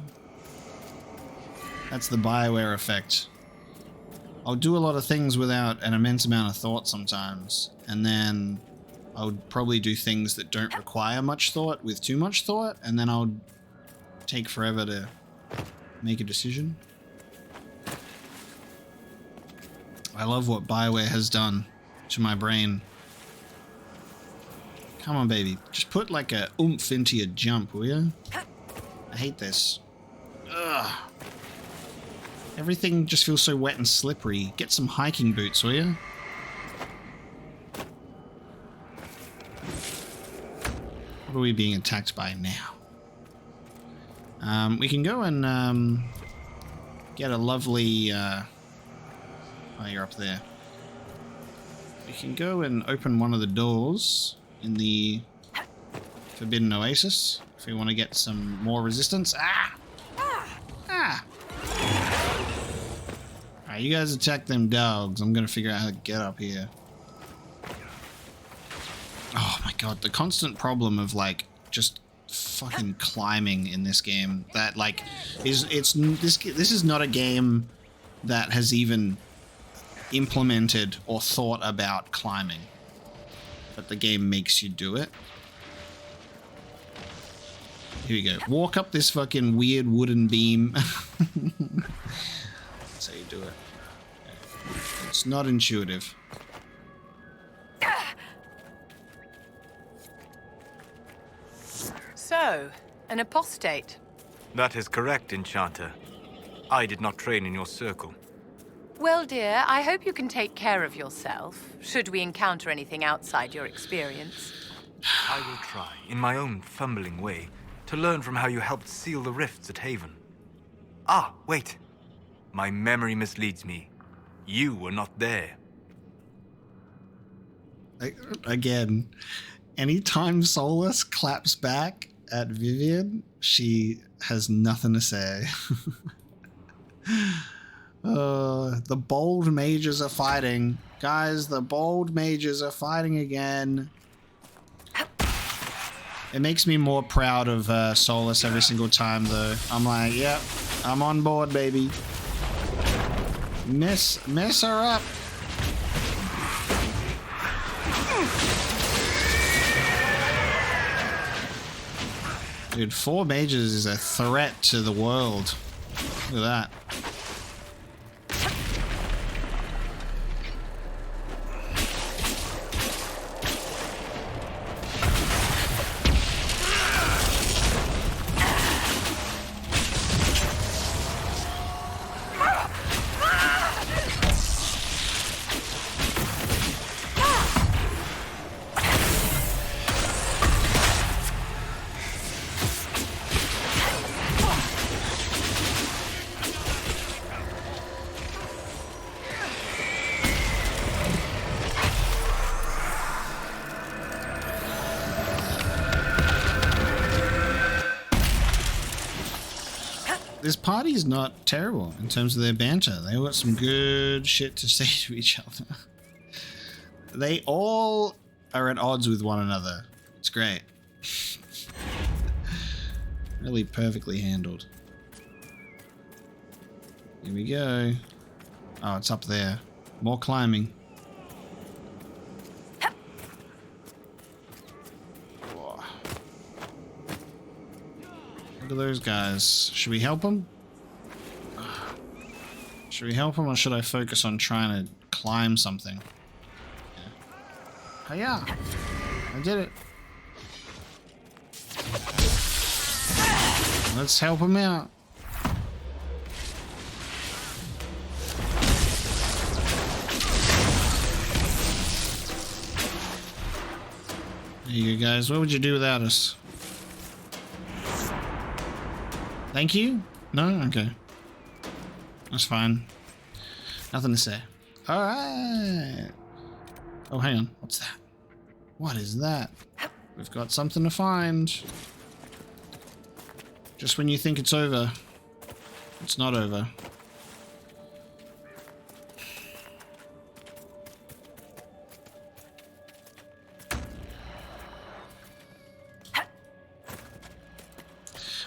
That's the BioWare effect. I'll do a lot of things without an immense amount of thought sometimes. And then I'll probably do things that don't require much thought with too much thought. And then I'll take forever to make a decision. I love what BioWare has done to my brain. Come on, baby. Just put like a oomph into your jump, will you? I hate this. Ugh. Everything just feels so wet and slippery. Get some hiking boots, will you? What are we being attacked by now? We can go and get a lovely... Oh, you're up there. We can go and open one of the doors in the Forbidden Oasis if we want to get some more resistance. Ah! Ah! Alright, you guys attack them dogs. I'm gonna figure out how to get up here. Oh my god, the constant problem of like just fucking climbing in this game. That like this is not a game that has even implemented or thought about climbing. But the game makes you do it. Here we go. Walk up this fucking weird wooden beam. That's how you do it. It's not intuitive.
So, an apostate.
That is correct, Enchanter. I did not train in your circle.
Well, dear, I hope you can take care of yourself, should we encounter anything outside your experience.
I will try, in my own fumbling way, to learn from how you helped seal the rifts at Haven. Ah, wait. My memory misleads me. You were not there.
Again, anytime Solus claps back at Vivian, she has nothing to say. The bold mages are fighting. Guys, the bold mages are fighting again. It makes me more proud of Solus every single time, though. I'm like, yep, I'm on board, baby. Mess her up. Dude, 4 mages is a threat to the world. Look at that. This party's not terrible in terms of their banter. They all got some good shit to say to each other. They all are at odds with one another. It's great. Really perfectly handled. Here we go. Oh, it's up there. More climbing. Look at those guys. Should we help them? Should we help them or should I focus on trying to climb something? Yeah. Hiya! I did it. Let's help them out. There you go, guys. What would you do without us? Thank you? No? Okay. That's fine. Nothing to say. Alright. Oh, hang on. What's that? What is that? We've got something to find. Just when you think it's over, it's not over.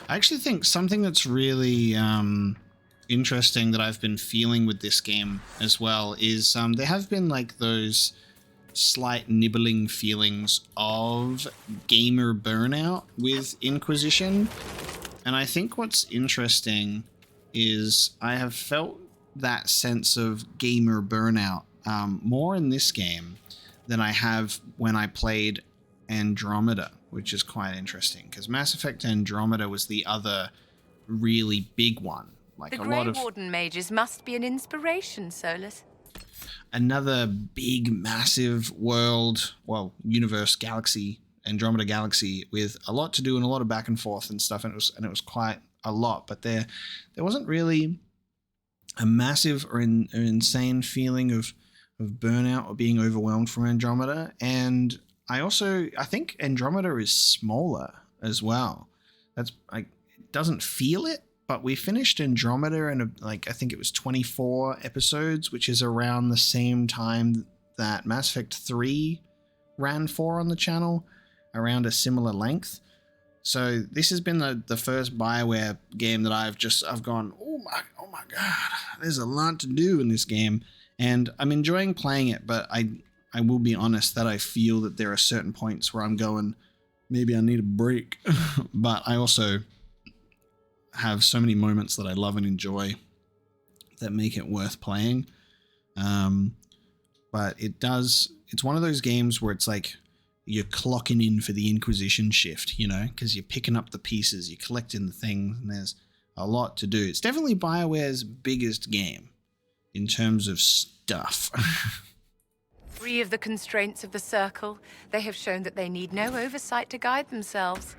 I actually think something that's really interesting that I've been feeling with this game as well is there have been like those slight nibbling feelings of gamer burnout with Inquisition. And I think what's interesting is I have felt that sense of gamer burnout more in this game than I have when I played Andromeda, which is quite interesting because Mass Effect Andromeda was the other really big one. Like
the
a
Grey
lot of
Warden mages must be an inspiration, Solus.
another big, massive world, well, universe, galaxy, Andromeda Galaxy, with a lot to do and a lot of back and forth and stuff, and it was quite a lot. But there wasn't really a massive or an insane feeling of burnout or being overwhelmed from Andromeda. And I think Andromeda is smaller as well. That's like, it doesn't feel it, but we finished Andromeda in I think it was 24 episodes, which is around the same time that Mass Effect 3 ran for on the channel, around a similar length. So this has been the first BioWare game that I've gone, oh my god, there's a lot to do in this game, and I'm enjoying playing it, but I will be honest that I feel that there are certain points where I'm going, maybe I need a break. But I also have so many moments that I love and enjoy that make it worth playing. But it's one of those games where it's like you're clocking in for the Inquisition shift, you know, because you're picking up the pieces, you're collecting the things, and there's a lot to do. It's definitely BioWare's biggest game in terms of stuff.
Free of the constraints of the Circle, they have shown that they need no oversight to guide themselves.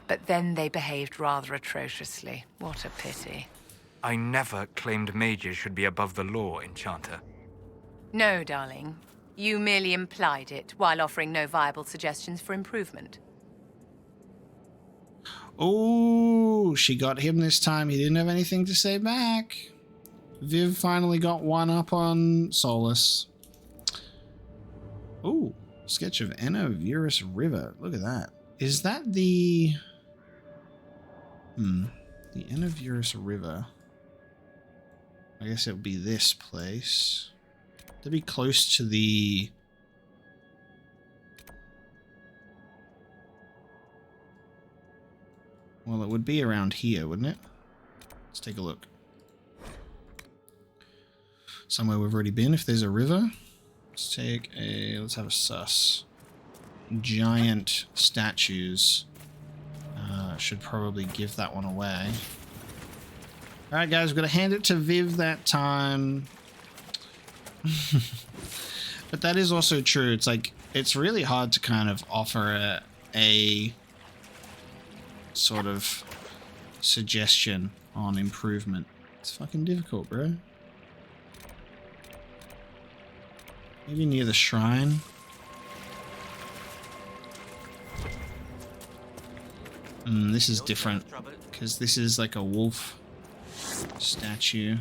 But then they behaved rather atrociously. What a pity.
I never claimed mages should be above the law, Enchanter.
No, darling. You merely implied it, while offering no viable suggestions for improvement.
Oh, she got him this time. He didn't have anything to say back. Viv finally got one up on Solus. Oh, sketch of Anavirus River. Look at that. Is that the Anavirus River? I guess it would be this place. To be close to the... Well, it would be around here, wouldn't it? Let's take a look. Somewhere we've already been, if there's a river. Let's have a sus. Giant statues. Should probably give that one away. Alright guys, we're going to hand it to Viv that time. But that is also true. It's like, it's really hard to kind of offer a sort of suggestion on improvement. It's fucking difficult, bro. Maybe near the shrine. This is different, because this is like a wolf statue.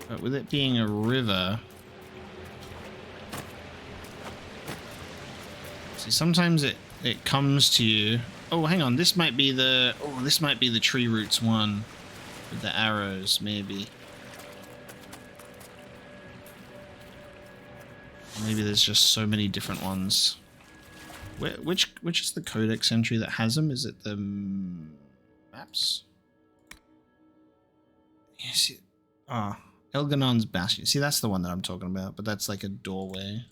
But with it being a river... See, sometimes it comes to you... Oh, hang on, this might be the... Oh, this might be the tree roots one. With the arrows, maybe. Maybe there's just so many different ones. Which is the codex entry that has them? Is it the maps? Yeah, see, Elganon's Bastion. See, that's the one that I'm talking about, but that's like a doorway.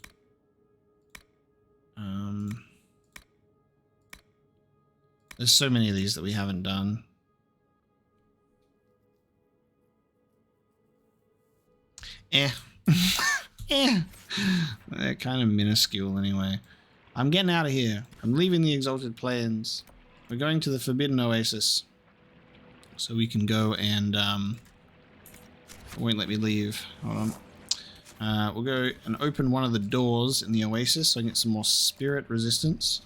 There's so many of these that we haven't done. They're kind of minuscule anyway. I'm getting out of here. I'm leaving the Exalted Plains. We're going to the Forbidden Oasis. so we can go and it won't let me leave. Hold on. We'll go and open one of the doors in the oasis so I can get some more spirit resistance.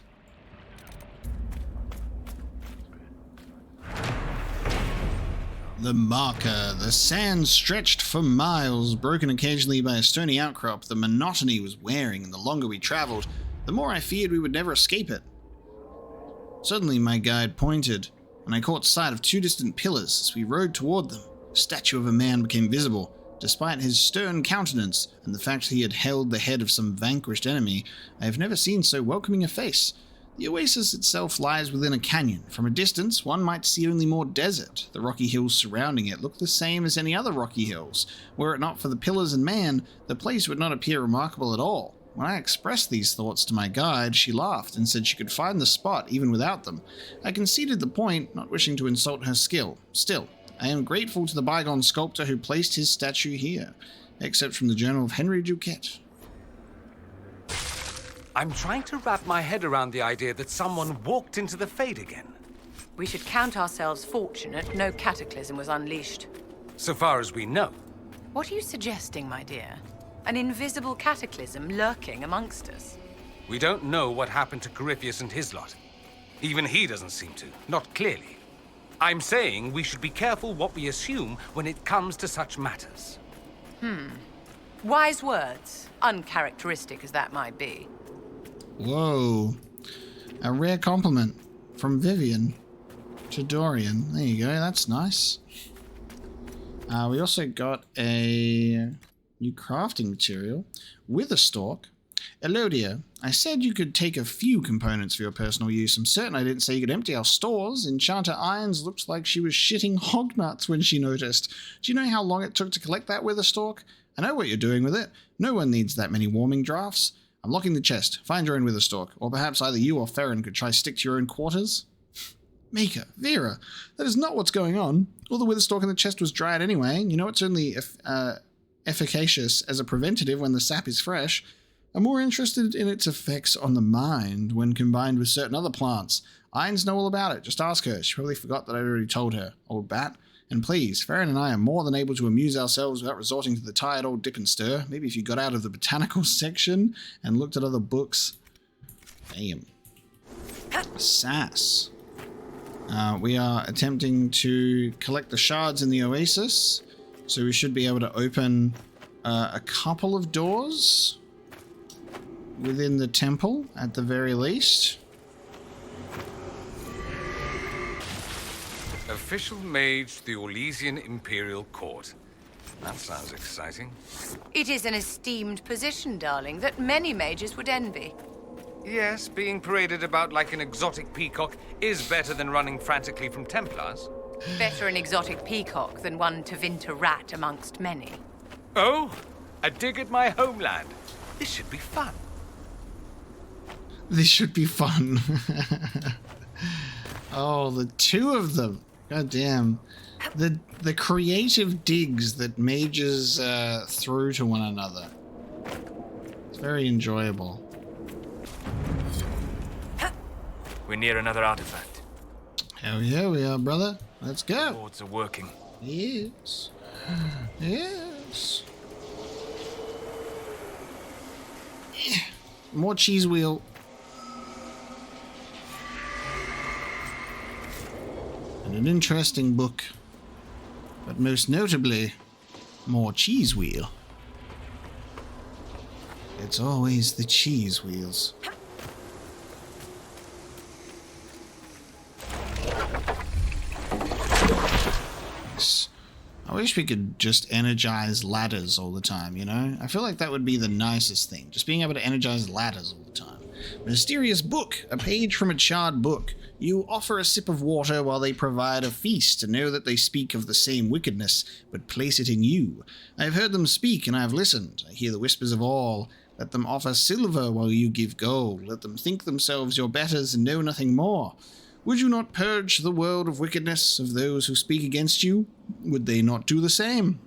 The marker. The sand stretched for miles, broken occasionally by a stony outcrop. The monotony was wearing, and the longer we traveled, the more I feared we would never escape it. Suddenly my guide pointed, and I caught sight of two distant pillars as we rode toward them. A statue of a man became visible. Despite his stern countenance and the fact that he had held the head of some vanquished enemy, I have never seen so welcoming a face. The oasis itself lies within a canyon. From a distance, one might see only more desert. The rocky hills surrounding it look the same as any other rocky hills. Were it not for the pillars and man, the place would not appear remarkable at all. When I expressed these thoughts to my guide, she laughed and said she could find the spot even without them. I conceded the point, not wishing to insult her skill. Still, I am grateful to the bygone sculptor who placed his statue here. Except from the Journal of Henry Duquette.
I'm trying to wrap my head around the idea that someone walked into the Fade again.
We should count ourselves fortunate no cataclysm was unleashed.
So far as we know.
What are you suggesting, my dear? An invisible cataclysm lurking amongst us?
We don't know what happened to Corypheus and his lot. Even he doesn't seem to, not clearly. I'm saying we should be careful what we assume when it comes to such matters.
Wise words, uncharacteristic as that might be.
Whoa. A rare compliment from Vivian to Dorian. There you go, that's nice. We also got a new crafting material. Witherstalk. Elodia, I said you could take a few components for your personal use. I'm certain I didn't say you could empty our stores. Enchanter Irons looked like she was shitting hog nuts when she noticed. Do you know how long it took to collect that Witherstalk? I know what you're doing with it. No one needs that many warming drafts. I'm locking the chest. Find your own Witherstalk. Or perhaps either you or Farron could try stick to your own quarters? Mika, Vera, that is not what's going on. All the Witherstalk in the chest was dried anyway. You know it's only efficacious as a preventative when the sap is fresh. I'm more interested in its effects on the mind when combined with certain other plants. Irons know all about it. Just ask her. She probably forgot that I'd already told her, old bat. And please, Farron and I are more than able to amuse ourselves without resorting to the tired old dip and stir. Maybe if you got out of the botanical section and looked at other books. Damn. Sass. We are attempting to collect the shards in the oasis. So we should be able to open a couple of doors within the temple, at the very least.
Official mage to the Orlesian Imperial Court. That sounds exciting.
It is an esteemed position, darling, that many mages would envy.
Yes, being paraded about like an exotic peacock is better than running frantically from Templars.
Better an exotic peacock than one Tevinter rat amongst many.
Oh, a dig at my homeland. This should be fun.
This should be fun. Oh, the two of them. God damn. The creative digs that mages throw to one another. It's very enjoyable.
We're near another artifact.
Hell yeah, we are, brother. Let's go.
Boards are working.
Yes. Yes. Yeah. More cheese wheel. And an interesting book. But most notably, more cheese wheel. It's always the cheese wheels. I wish we could just energize ladders all the time, you know? I feel like that would be the nicest thing. Just being able to energize ladders all the time. Mysterious book. A page from a charred book. You offer a sip of water while they provide a feast, and know that they speak of the same wickedness, but place it in you. I have heard them speak, and I have listened. I hear the whispers of all. Let them offer silver while you give gold. Let them think themselves your betters and know nothing more. Would you not purge the world of wickedness of those who speak against you? Would they not do the same?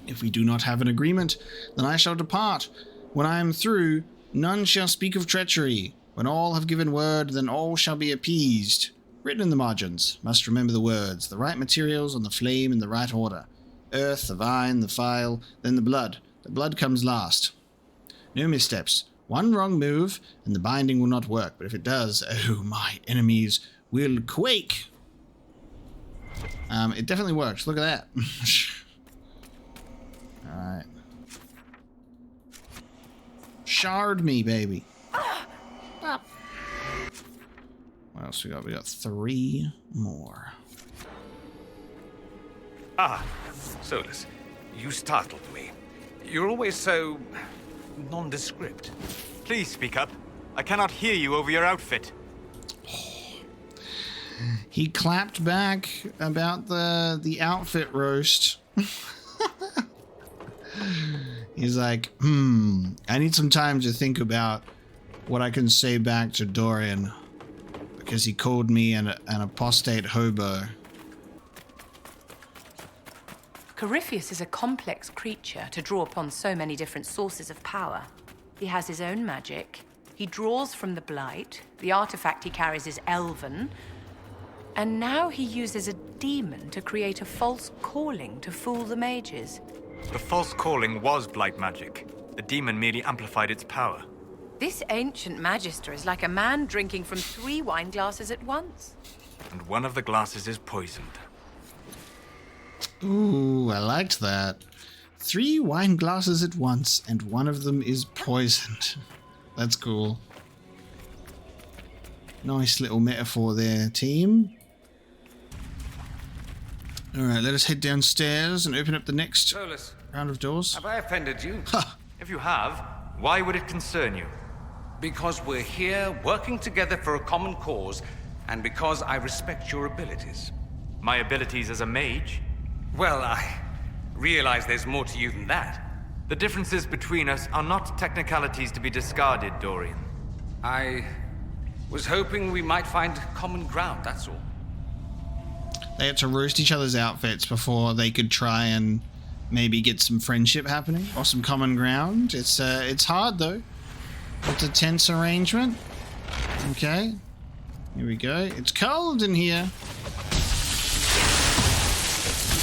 If we do not have an agreement, then I shall depart. When I am through, none shall speak of treachery. When all have given word, then all shall be appeased. Written in the margins. Must remember the words. The right materials on the flame in the right order. Earth, the vine, the file, then the blood. The blood comes last. No missteps. One wrong move, and the binding will not work. But if it does, oh, my enemies will quake. It definitely works. Look at that. Alright. Shard me, baby. What else we got? We got 3 more.
Ah, Solus, you startled me. You're always so nondescript.
Please speak up. I cannot hear you over your outfit.
He clapped back about the outfit roast. He's like, I need some time to think about what I can say back to Dorian, because he called me an apostate hobo.
Corypheus is a complex creature to draw upon so many different sources of power. He has his own magic. He draws from the Blight. The artifact he carries is elven. And now he uses a demon to create a false calling to fool the mages.
The false calling was Blight magic. The demon merely amplified its power.
This ancient magister is like a man drinking from 3 wine glasses at once.
And one of the glasses is poisoned.
Ooh, I liked that. 3 wine glasses at once, and one of them is poisoned. That's cool. Nice little metaphor there, team. Alright, let us head downstairs and open up the next
Solus,
round of doors.
have I offended you?
If you have, why would it concern you?
Because we're here working together for a common cause, and because I respect your abilities.
My abilities as a mage?
Well, I realize there's more to you than that.
The differences between us are not technicalities to be discarded, Dorian.
I was hoping we might find common ground, that's all.
They had to roast each other's outfits before they could try and maybe get some friendship happening or some common ground. It's hard though. It's a tense arrangement. Okay. Here we go. It's cold in here.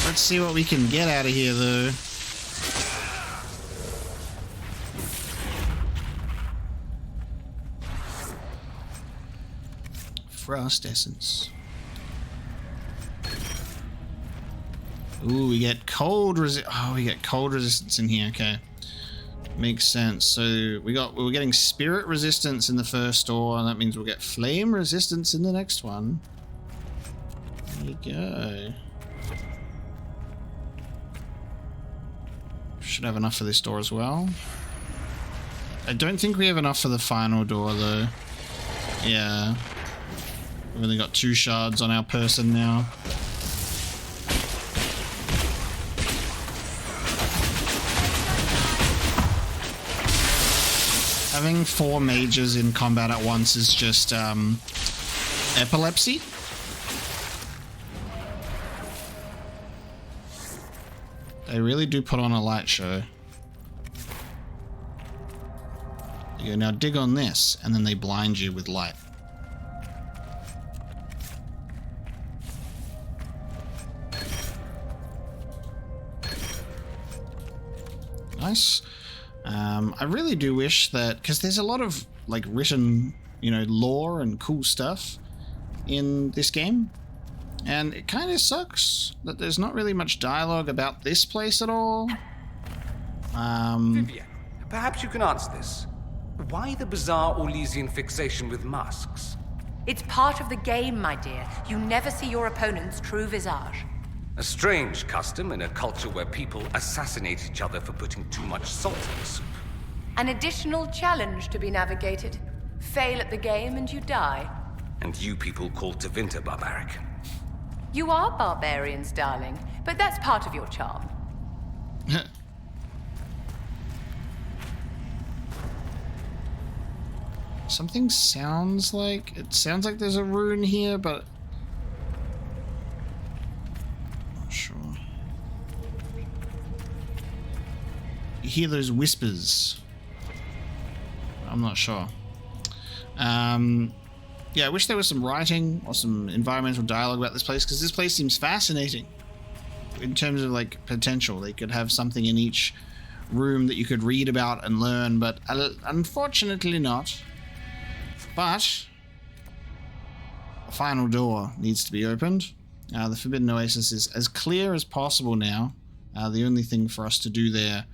Let's see what we can get out of here though. Frost essence. Ooh, we get cold we get cold resistance in here. Okay, makes sense. So we were getting spirit resistance in the first door, and that means we'll get flame resistance in the next one. There you go. Should have enough for this door as well. I don't think we have enough for the final door though. Yeah, we've only got 2 shards on our person now. Having 4 mages in combat at once is just epilepsy. They really do put on a light show. You go, now dig on this, and then they blind you with light. Nice. I really do wish that, because there's a lot of like written, lore and cool stuff in this game, and it kind of sucks that there's not really much dialogue about this place at all.
Vivian, perhaps you can answer this. Why the bizarre Orlesian fixation with masks?
It's part of the game, my dear. You never see your opponent's true visage.
A strange custom in a culture where people assassinate each other for putting too much salt in the soup.
An additional challenge to be navigated. Fail at the game and you die.
And you people call Tevinter barbaric.
You are barbarians, darling, but that's part of your charm.
Something sounds like there's a rune here, but I'm not sure. You hear those whispers. I'm not sure. Yeah, yeah, I wish there was some writing or some environmental dialogue about this place, because this place seems fascinating in terms of like potential. They could have something in each room that you could read about and learn, but unfortunately not. But the final door needs to be opened. The Forbidden Oasis is as clear as possible now. The only thing for us to do there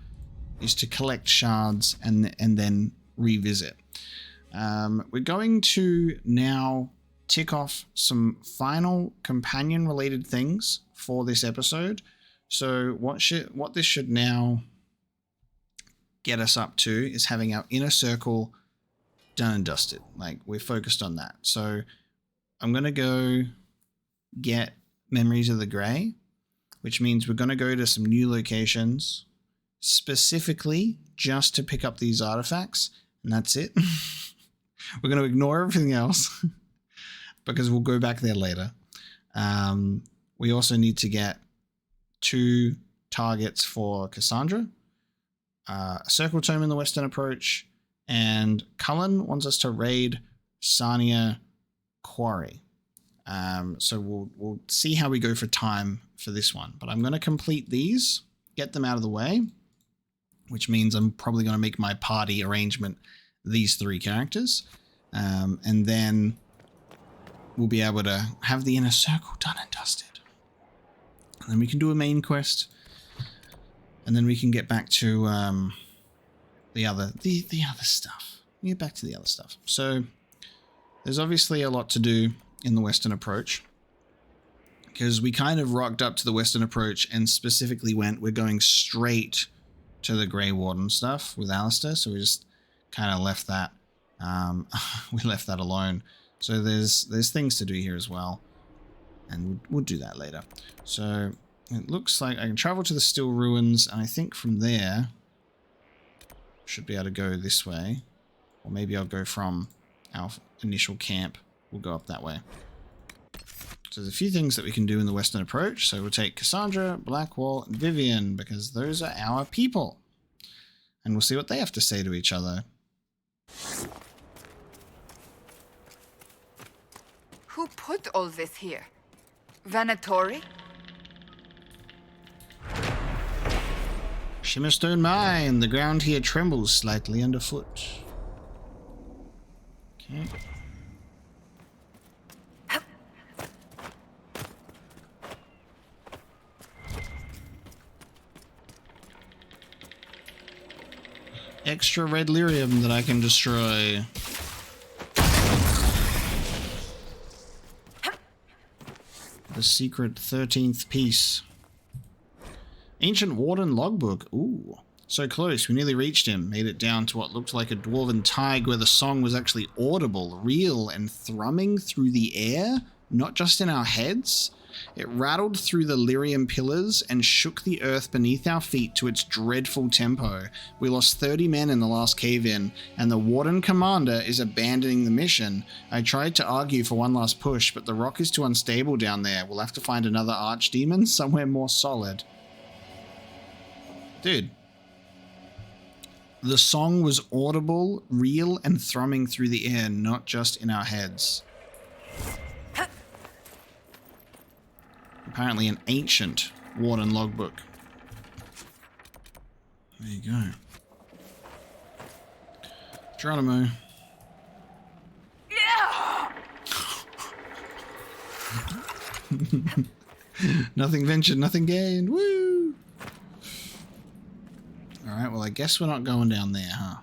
is to collect shards and then revisit. We're going to now tick off some final companion related things for this episode. So what this should now get us up to is having our inner circle done and dusted. Like, we're focused on that. So I'm going to go get Memories of the Grey, which means we're going to go to some new locations specifically just to pick up these artifacts, and that's it. We're going to ignore everything else because we'll go back there later. We also need to get 2 targets for Cassandra, a circle tome in the Western Approach, and Cullen wants us to raid Sarnia Quarry. So we'll see how we go for time for this one. But I'm going to complete these, get them out of the way, which means I'm probably going to make my party arrangement these 3 characters. And then we'll be able to have the inner circle done and dusted. And then we can do a main quest. And then we can get back to the other stuff. We get back to the other stuff. So there's obviously a lot to do in the Western Approach, because we kind of rocked up to the Western Approach and specifically we're going straight to the Grey Warden stuff with Alistair, so we just kind of left that we left that alone. So there's things to do here as well, and we'll do that later. So it looks like I can travel to the Still Ruins, and I think from there should be able to go this way, or maybe I'll go from our initial camp. We'll go up that way. So there's a few things that we can do in the Western Approach. So we'll take Cassandra, Blackwall, and Vivian, because those are our people. And we'll see what they have to say to each other.
Who put all this here? Venatori?
Shimmerstone Mine. The ground here trembles slightly underfoot. Okay. Extra red lyrium that I can destroy. The secret 13th piece. Ancient Warden logbook. Ooh. So close. We nearly reached him. Made it down to what looked like a dwarven tide where the song was actually audible, real, and thrumming through the air, not just in our heads. It rattled through the lyrium pillars and shook the earth beneath our feet to its dreadful tempo. We lost 30 men in the last cave-in, and the Warden Commander is abandoning the mission. I tried to argue for one last push, but the rock is too unstable down there. We'll have to find another archdemon somewhere more solid. Dude. The song was audible, real, and thrumming through the air, not just in our heads. Apparently an ancient Warden logbook. There you go. Geronimo.
Yeah!
Nothing ventured, nothing gained. Woo! Alright, well I guess we're not going down there, huh?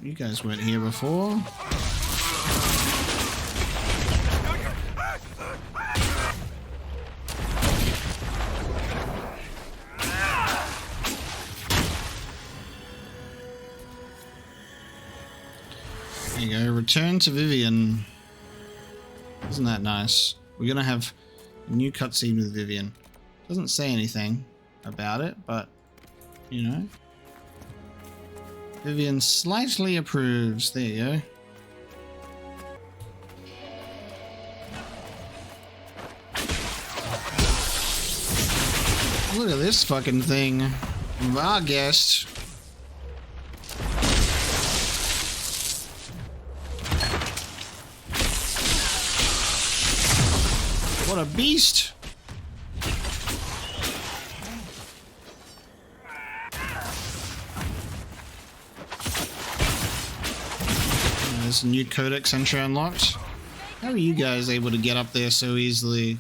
You guys weren't here before. There you go. Return to Vivian. Isn't that nice? We're gonna have a new cutscene with Vivian. Doesn't say anything about it, but you know. Vivian slightly approves. There you go. Look at this fucking thing. Varghest. What a beast! There's a new codex entry unlocked. How are you guys able to get up there so easily?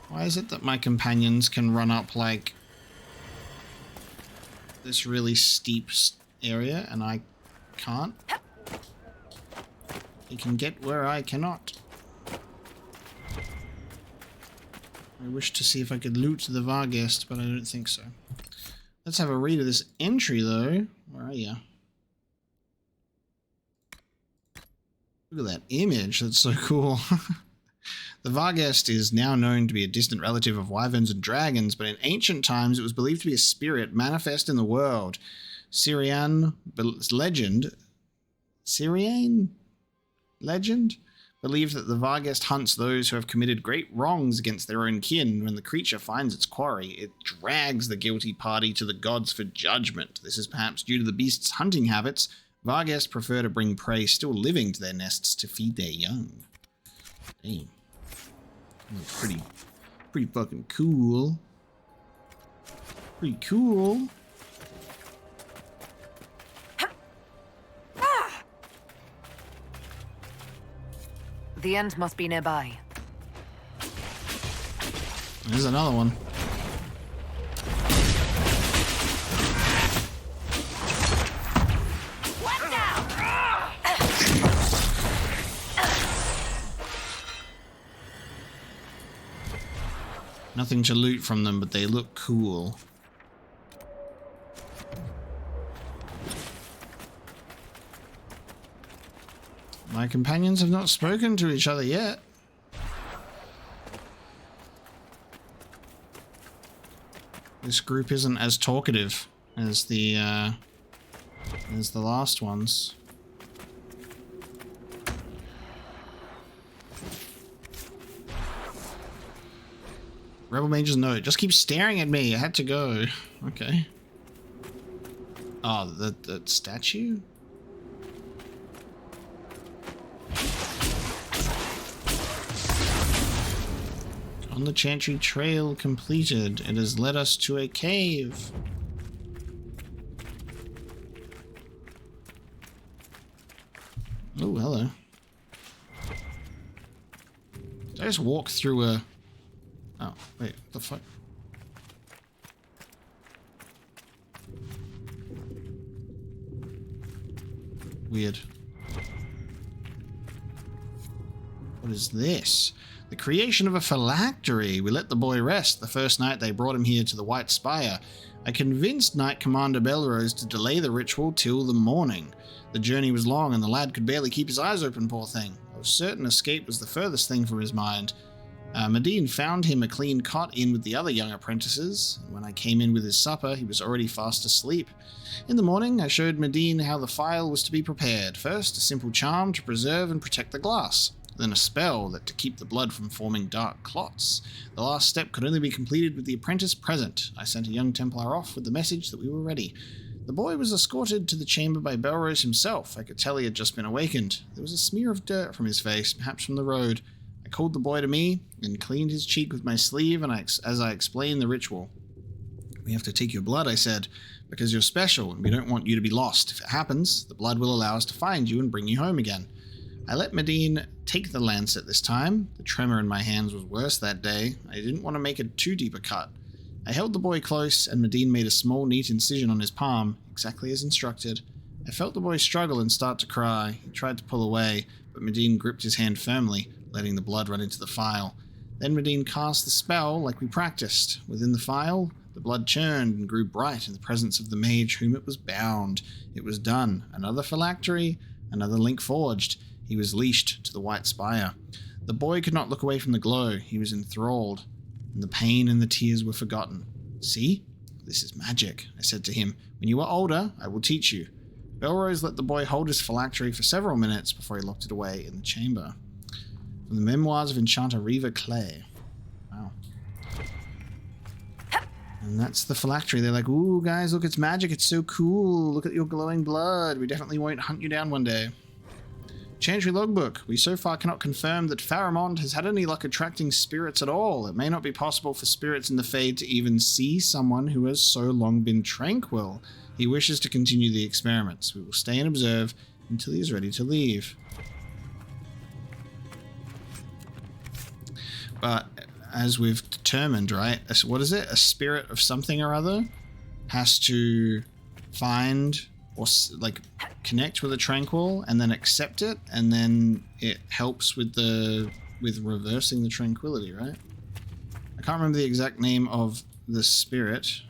Why is it that my companions can run up like this really steep area and I can't? They can get where I cannot. I wish to see if I could loot the Varghest, but I don't think so. Let's have a read of this entry, though. Where are you? Look at that image. That's so cool. The Varghest is now known to be a distant relative of wyverns and dragons, but in ancient times it was believed to be a spirit manifest in the world. Syrian legend believed that the Varghest hunts those who have committed great wrongs against their own kin. When the creature finds its quarry, it drags the guilty party to the gods for judgment. This is perhaps due to the beast's hunting habits. Varghest prefer to bring prey still living to their nests to feed their young. Damn. That's pretty fucking cool. Pretty cool.
The end must be nearby.
There's another one.
What now?
Nothing to loot from them, but they look cool. My companions have not spoken to each other yet. This group isn't as talkative as the last ones. Rebel Mage's note. Just keep staring at me. I had to go. Okay. Oh, that statue? On the Chantry Trail completed. It has led us to a cave. Oh, hello. Did I just walk through a... Oh, wait, what the fuck? Weird. What is this? The creation of a phylactery. We let the boy rest the first night they brought him here to the White Spire. I convinced Knight Commander Belrose to delay the ritual till the morning. The journey was long and the lad could barely keep his eyes open, poor thing. I was certain escape was the furthest thing from his mind. Medine found him a clean cot in with the other young apprentices. When I came in with his supper, he was already fast asleep. In the morning, I showed Medine how the phial was to be prepared. First, a simple charm to preserve and protect the glass. Then a spell that to keep the blood from forming dark clots. The last step could only be completed with the apprentice present. I sent a young Templar off with the message that we were ready. The boy was escorted to the chamber by Belrose himself. I could tell he had just been awakened. There was a smear of dirt from his face, perhaps from the road. I called the boy to me and cleaned his cheek with my sleeve as I explained the ritual. We have to take your blood, I said, because you're special and we don't want you to be lost. If it happens, the blood will allow us to find you and bring you home again. I let Medine take the lancet this time. The tremor in my hands was worse that day. I didn't want to make it too deep a cut. I held the boy close, and Medine made a small, neat incision on his palm, exactly as instructed. I felt the boy struggle and start to cry. He tried to pull away, but Medine gripped his hand firmly, letting the blood run into the phial. Then Medine cast the spell like we practiced. Within the phial, the blood churned and grew bright in the presence of the mage whom it was bound. It was done. Another phylactery, another link forged. He was leashed to the White Spire. The boy could not look away from the glow. He was enthralled, and the pain and the tears were forgotten. See? This is magic, I said to him. When you are older, I will teach you. Belrose let the boy hold his phylactery for several minutes before he locked it away in the chamber. From the Memoirs of Enchanter Reva Clay. Wow. And that's the phylactery. They're like, ooh, guys, look, it's magic. It's so cool. Look at your glowing blood. We definitely won't hunt you down one day. Changery logbook. We so far cannot confirm that Faramond has had any luck attracting spirits at all. It may not be possible for spirits in the Fade to even see someone who has so long been tranquil. He wishes to continue the experiments. We will stay and observe until he is ready to leave. But as we've determined, right? What is it? A spirit of something or other has to find or like connect with a tranquil and then accept it, and then it helps with reversing the tranquility, right? I can't remember the exact name of the spirit,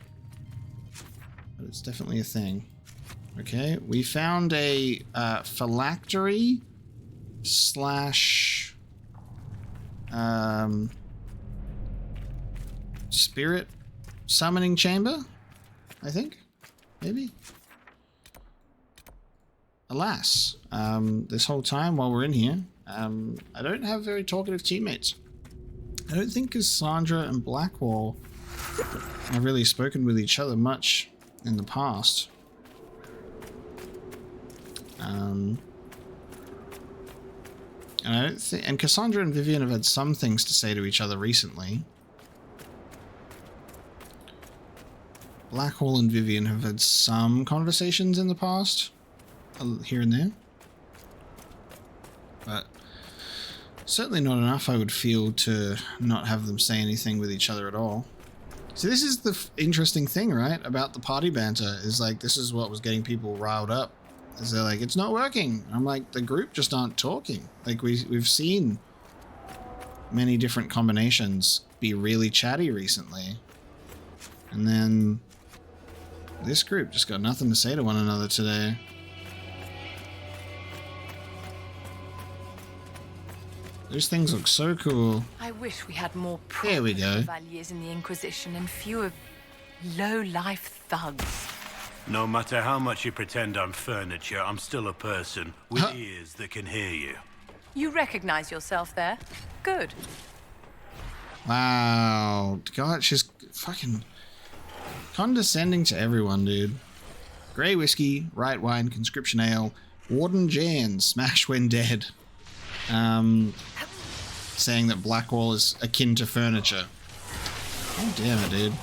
but it's definitely a thing. Okay, we found a phylactery slash spirit summoning chamber, I think, maybe. Alas, this whole time while we're in here, I don't have very talkative teammates. I don't think Cassandra and Blackwall have really spoken with each other much in the past. And I don't think, and Cassandra and Vivian have had some things to say to each other recently. Blackwall and Vivian have had some conversations in the past, here and there, but certainly not enough, I would feel, to not have them say anything with each other at all. So this is the interesting thing, right, about the party banter, is like, this is what was getting people riled up, is they're like, it's not working. I'm like, the group just aren't talking. Like, we've seen many different combinations be really chatty recently, and then this group just got nothing to say to one another today. Those things look so cool.
I wish we had more
There we go.
Chevaliers in the Inquisition and fewer low-life thugs.
No matter how much you pretend I'm furniture, I'm still a person with ears that can hear you.
You recognize yourself there? Good.
Wow. God, she's fucking condescending to everyone, dude. Grey whiskey, right wine, conscription ale, Warden Jan, smash when dead. Saying that Blackwall is akin to furniture. Oh damn it, dude.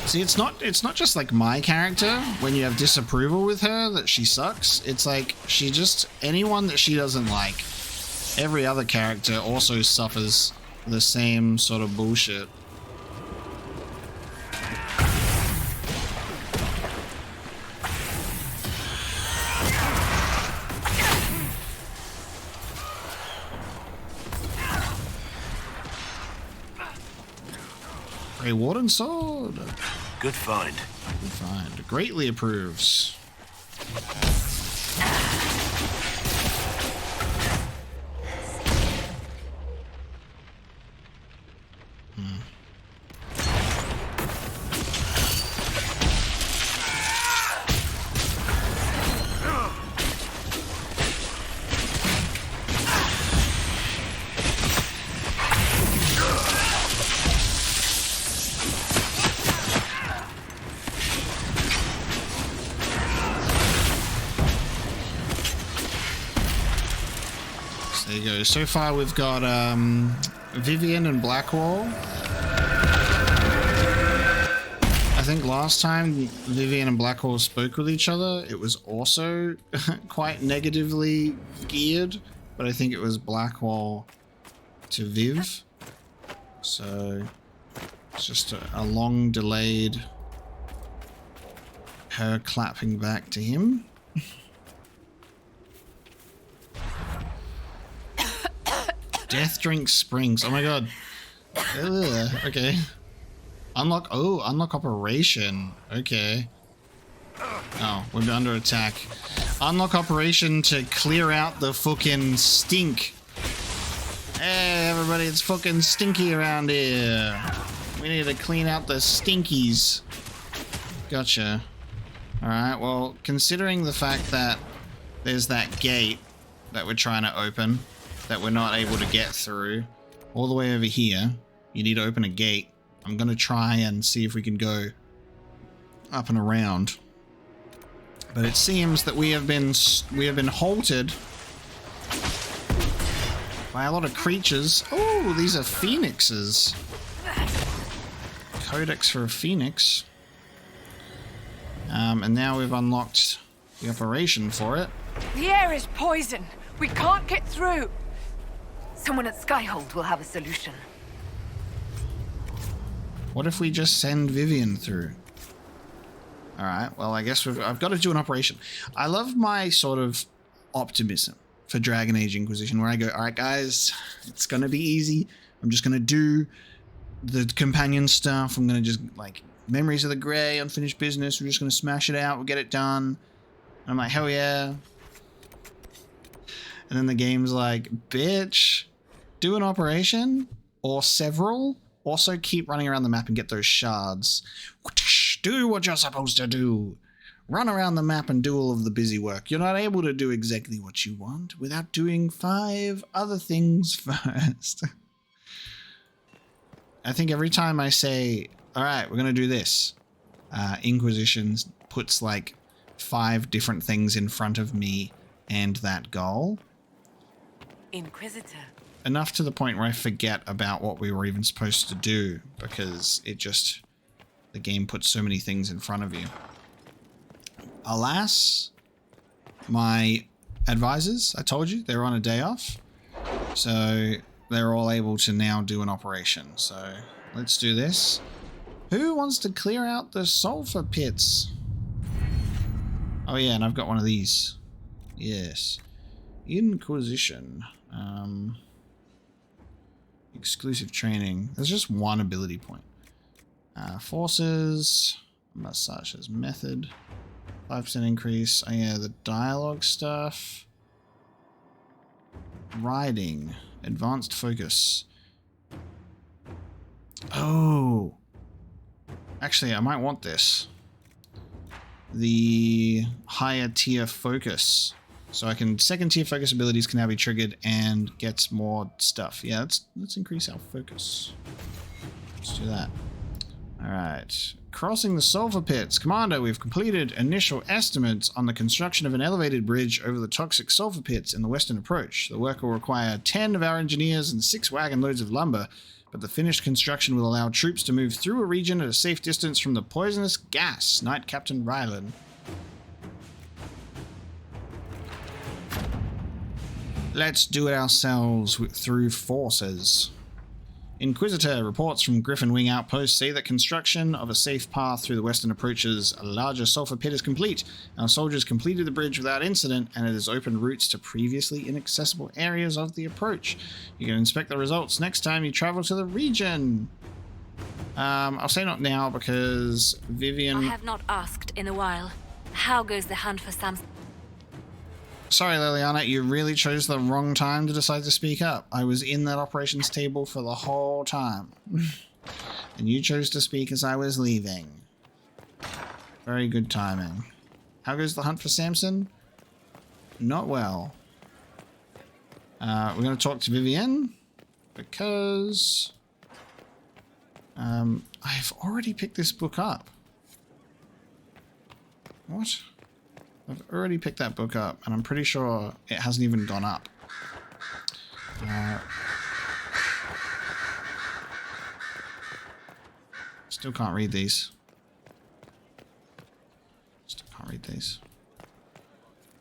See, it's not just like my character when you have disapproval with her that she sucks. It's like she just, anyone that she doesn't like, every other character also suffers the same sort of bullshit. Grey Warden sword.
Good find.
Good find. Greatly approves. There you go. So far we've got Vivian and Blackwall. I think last time Vivian and Blackwall spoke with each other, it was also quite negatively geared, but I think it was Blackwall to Viv. So it's just a long delayed her clapping back to him. Death Drink Springs. Oh my god. Ugh, okay. Unlock operation. Okay. Oh, we're under attack. Unlock operation to clear out the fucking stink. Hey everybody, it's fucking stinky around here. We need to clean out the stinkies. Gotcha. Alright, well, considering the fact that there's that gate that we're trying to open that we're not able to get through. All the way over here, you need to open a gate. I'm going to try and see if we can go up and around. But it seems that we have been halted by a lot of creatures. Oh, these are phoenixes. Codex for a phoenix. And now we've unlocked the operation for it.
The air is poison. We can't get through. Someone at Skyhold will have a solution.
What if we just send Vivian through? Alright, well, I guess I've got to do an operation. I love my sort of optimism for Dragon Age Inquisition, where I go, alright guys, it's going to be easy. I'm just going to do the companion stuff. I'm going to just, like, Memories of the Grey, unfinished business. We're just going to smash it out. We'll get it done. And I'm like, hell yeah. And then the game's like, bitch, do an operation or several. Also keep running around the map and get those shards. Do what you're supposed to do. Run around the map and do all of the busy work. You're not able to do exactly what you want without doing 5 other things first. I think every time I say, all right, we're going to do this, Inquisition puts like 5 different things in front of me and that goal.
Inquisitor.
Enough to the point where I forget about what we were even supposed to do, because it just, the game puts so many things in front of you. Alas, my advisors, I told you, they're on a day off. So they're all able to now do an operation. So let's do this. Who wants to clear out the sulfur pits? Oh yeah, and I've got one of these. Yes. Inquisition. Exclusive training. There's just 1 ability point. Forces. Massage's method. 5% increase. Oh yeah, the dialogue stuff. Riding. Advanced focus. Oh. Actually, I might want this. The higher tier focus. So I can, 2nd tier focus abilities can now be triggered and gets more stuff. Yeah, let's increase our focus. Let's do that. Alright. Crossing the sulfur pits. Commander, we've completed initial estimates on the construction of an elevated bridge over the toxic sulfur pits in the western approach. The work will require 10 of our engineers and 6 wagon loads of lumber, but the finished construction will allow troops to move through a region at a safe distance from the poisonous gas. Knight Captain Rylan. Let's do it ourselves through forces. Inquisitor, reports from Griffon Wing Outpost say that construction of a safe path through the western approaches a larger sulfur pit is complete. Our soldiers completed the bridge without incident, and it has opened routes to previously inaccessible areas of the approach. You can inspect the results next time you travel to the region. I'll say not now because Vivian...
I have not asked in a while. How goes the hunt for Sam's...
Sorry, Liliana, you really chose the wrong time to decide to speak up. I was in that operations table for the whole time. And you chose to speak as I was leaving. Very good timing. How goes the hunt for Samson? Not well. We're going to talk to Vivienne because I've already picked this book up. What? I've already picked that book up, and I'm pretty sure it hasn't even gone up. Still can't read these. Still can't read these.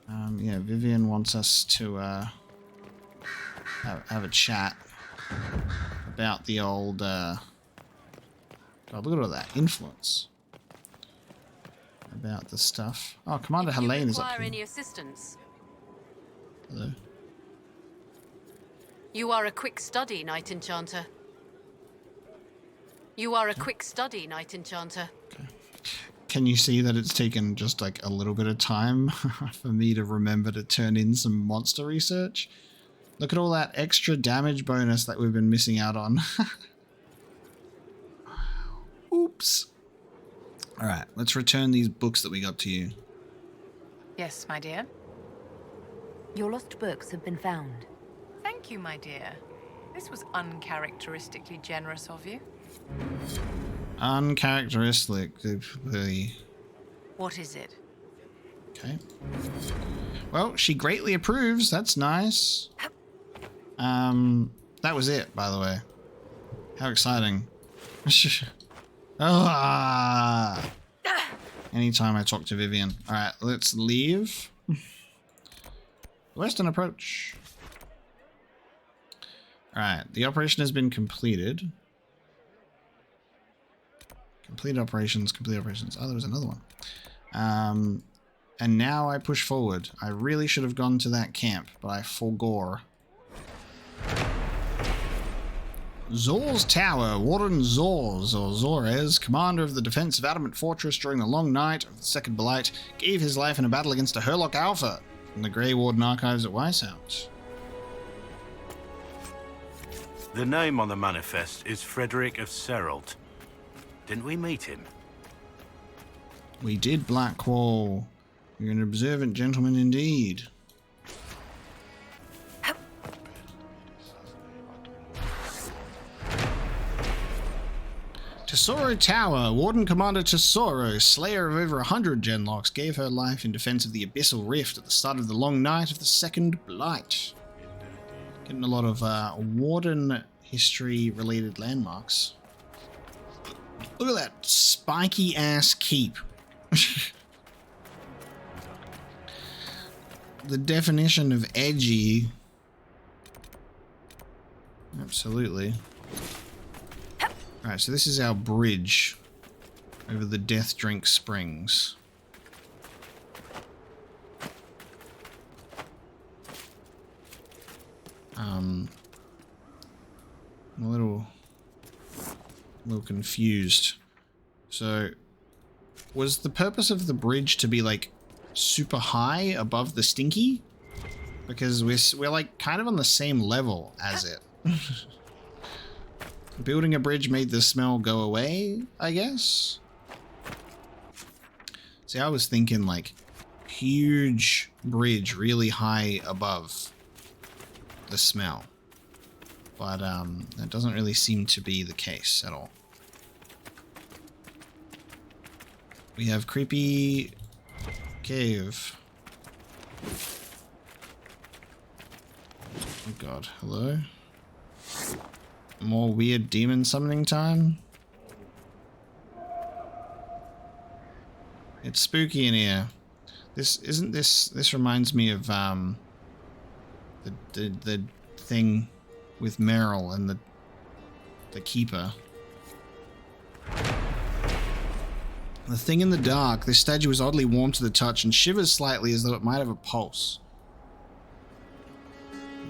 Yeah, Vivian wants us to have a chat about the old... God, look at all that influence. About the stuff. Oh, Commander Helene is up here.
Any assistance?
Hello.
You are a quick study, Knight Enchanter. You are a quick study, Knight Enchanter.
Okay. Can you see that it's taken just like a little bit of time for me to remember to turn in some monster research? Look at all that extra damage bonus that we've been missing out on. Oops. Alright, let's return these books that we got to you.
Yes, my dear.
Your lost books have been found.
Thank you, my dear. This was uncharacteristically generous of you.
Uncharacteristically.
What is it?
Okay. Well, she greatly approves. That's nice. That was it, by the way. How exciting. Ah! Anytime I talk to Vivian. Alright, let's leave. Western approach. Alright, the operation has been completed. Complete operations, complete operations. Oh, there was another one. And now I push forward. I really should have gone to that camp, but I forgore. Zor's Tower. Warden Zor's, or Zorez, commander of the defense of Adamant Fortress during the long night of the Second Blight, gave his life in a battle against a Herlock Alpha from the Grey Warden Archives at Weishaupt.
The name on the manifest is Frederick of Seralt. Didn't we meet him?
We did, Blackwall. You're an observant gentleman indeed. Tesoro Tower. Warden Commander Tesoro, slayer of over 100 genlocks, gave her life in defense of the Abyssal Rift at the start of the long night of the Second Blight. Getting a lot of Warden history-related landmarks. Look at that spiky-ass keep. The definition of edgy. Absolutely. Alright, so this is our bridge over the Death Drink Springs. I'm a little confused. So, was the purpose of the bridge to be like super high above the Stinky? Because we're like kind of on the same level as it. Building a bridge made the smell go away, I guess? See, I was thinking like huge bridge really high above the smell. But that doesn't really seem to be the case at all. We have creepy cave. Oh god, hello? More weird demon summoning time? It's spooky in here. This reminds me of the thing with Meryl and the Keeper. The thing in the dark. This statue is oddly warm to the touch and shivers slightly as though it might have a pulse.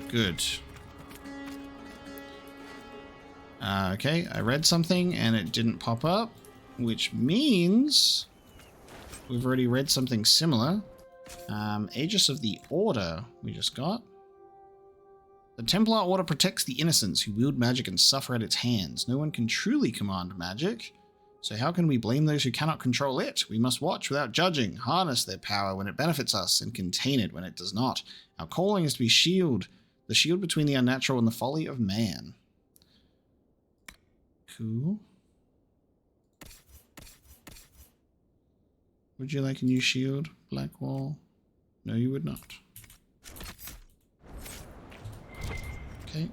Good. Okay, I read something and it didn't pop up, which means we've already read something similar. Aegis of the Order we just got. The Templar Order protects the innocents who wield magic and suffer at its hands. No one can truly command magic, so how can we blame those who cannot control it? We must watch without judging, harness their power when it benefits us, and contain it when it does not. Our calling is to be the shield between the unnatural and the folly of man. Cool. Would you like a new shield, Blackwall? No, you would not. Okay.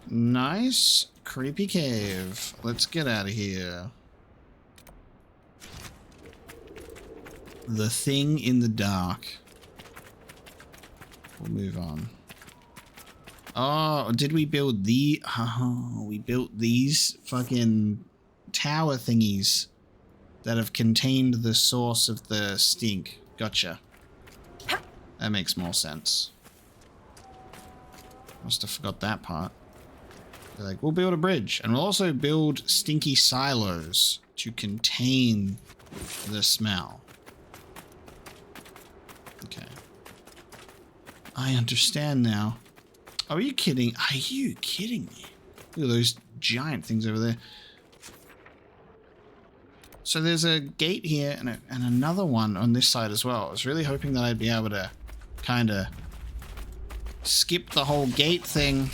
Nice. Creepy cave. Let's get out of here. The thing in the dark. We'll move on. Oh, did we build we built these fucking tower thingies that have contained the source of the stink. Gotcha. That makes more sense. Must have forgot that part. They're like, we'll build a bridge, and we'll also build stinky silos to contain the smell. Okay. I understand now. Oh, are you kidding? Are you kidding me? Look at those giant things over there. So there's a gate here and another one on this side as well. I was really hoping that I'd be able to kind of skip the whole gate thing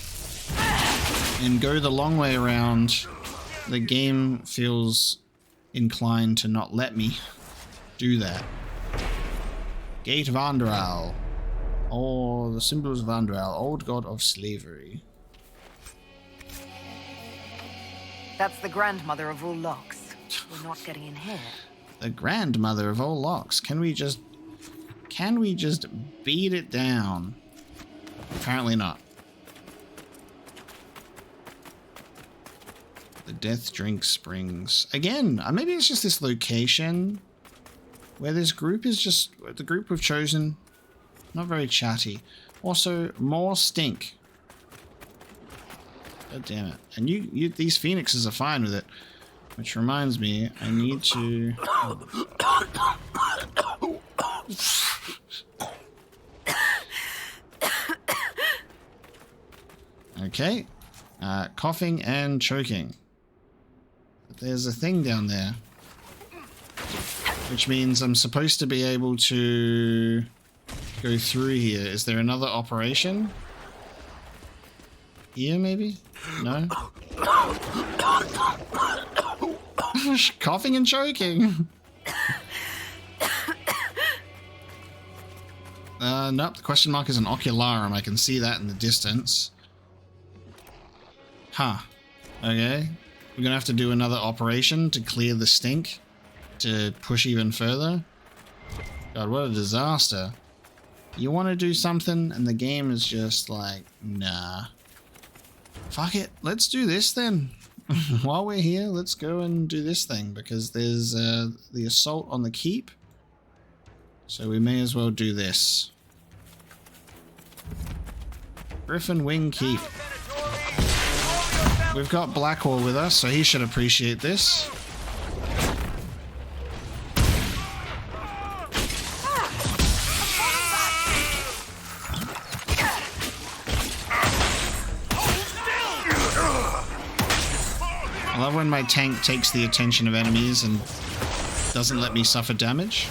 and go the long way around, the game feels inclined to not let me do that. Gate of Andral, or the symbols of Andral, old god of slavery.
That's the grandmother of all locks. We're not getting in here.
The grandmother of all locks. Can we just beat it down? Apparently not. The Death Drink Springs. Again, maybe it's just this location where this group is just, the group we've chosen, not very chatty. Also, more stink. God damn it. And you these phoenixes are fine with it. Which reminds me, I need to... Okay. Coughing and choking. But there's a thing down there. Which means I'm supposed to be able to go through here. Is there another operation? Here, maybe? No? Coughing and choking. Nope, the question mark is an ocularum. I can see that in the distance. Huh. Okay. We're gonna have to do another operation to clear the stink. To push even further. God, what a disaster. You want to do something and the game is just like, nah. Fuck it. Let's do this then. While we're here, let's go and do this thing because there's the assault on the keep. So we may as well do this. Griffon Wing Keep. We've got Blackwall with us, so he should appreciate this. I love when my tank takes the attention of enemies and doesn't let me suffer damage.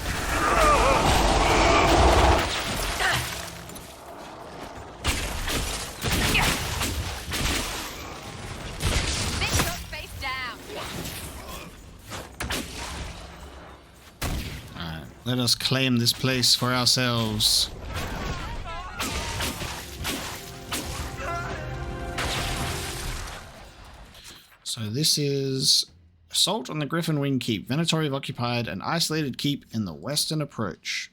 Alright, let us claim this place for ourselves. So this is assault on the Griffon Wing Keep. Venatori have occupied an isolated keep in the western approach.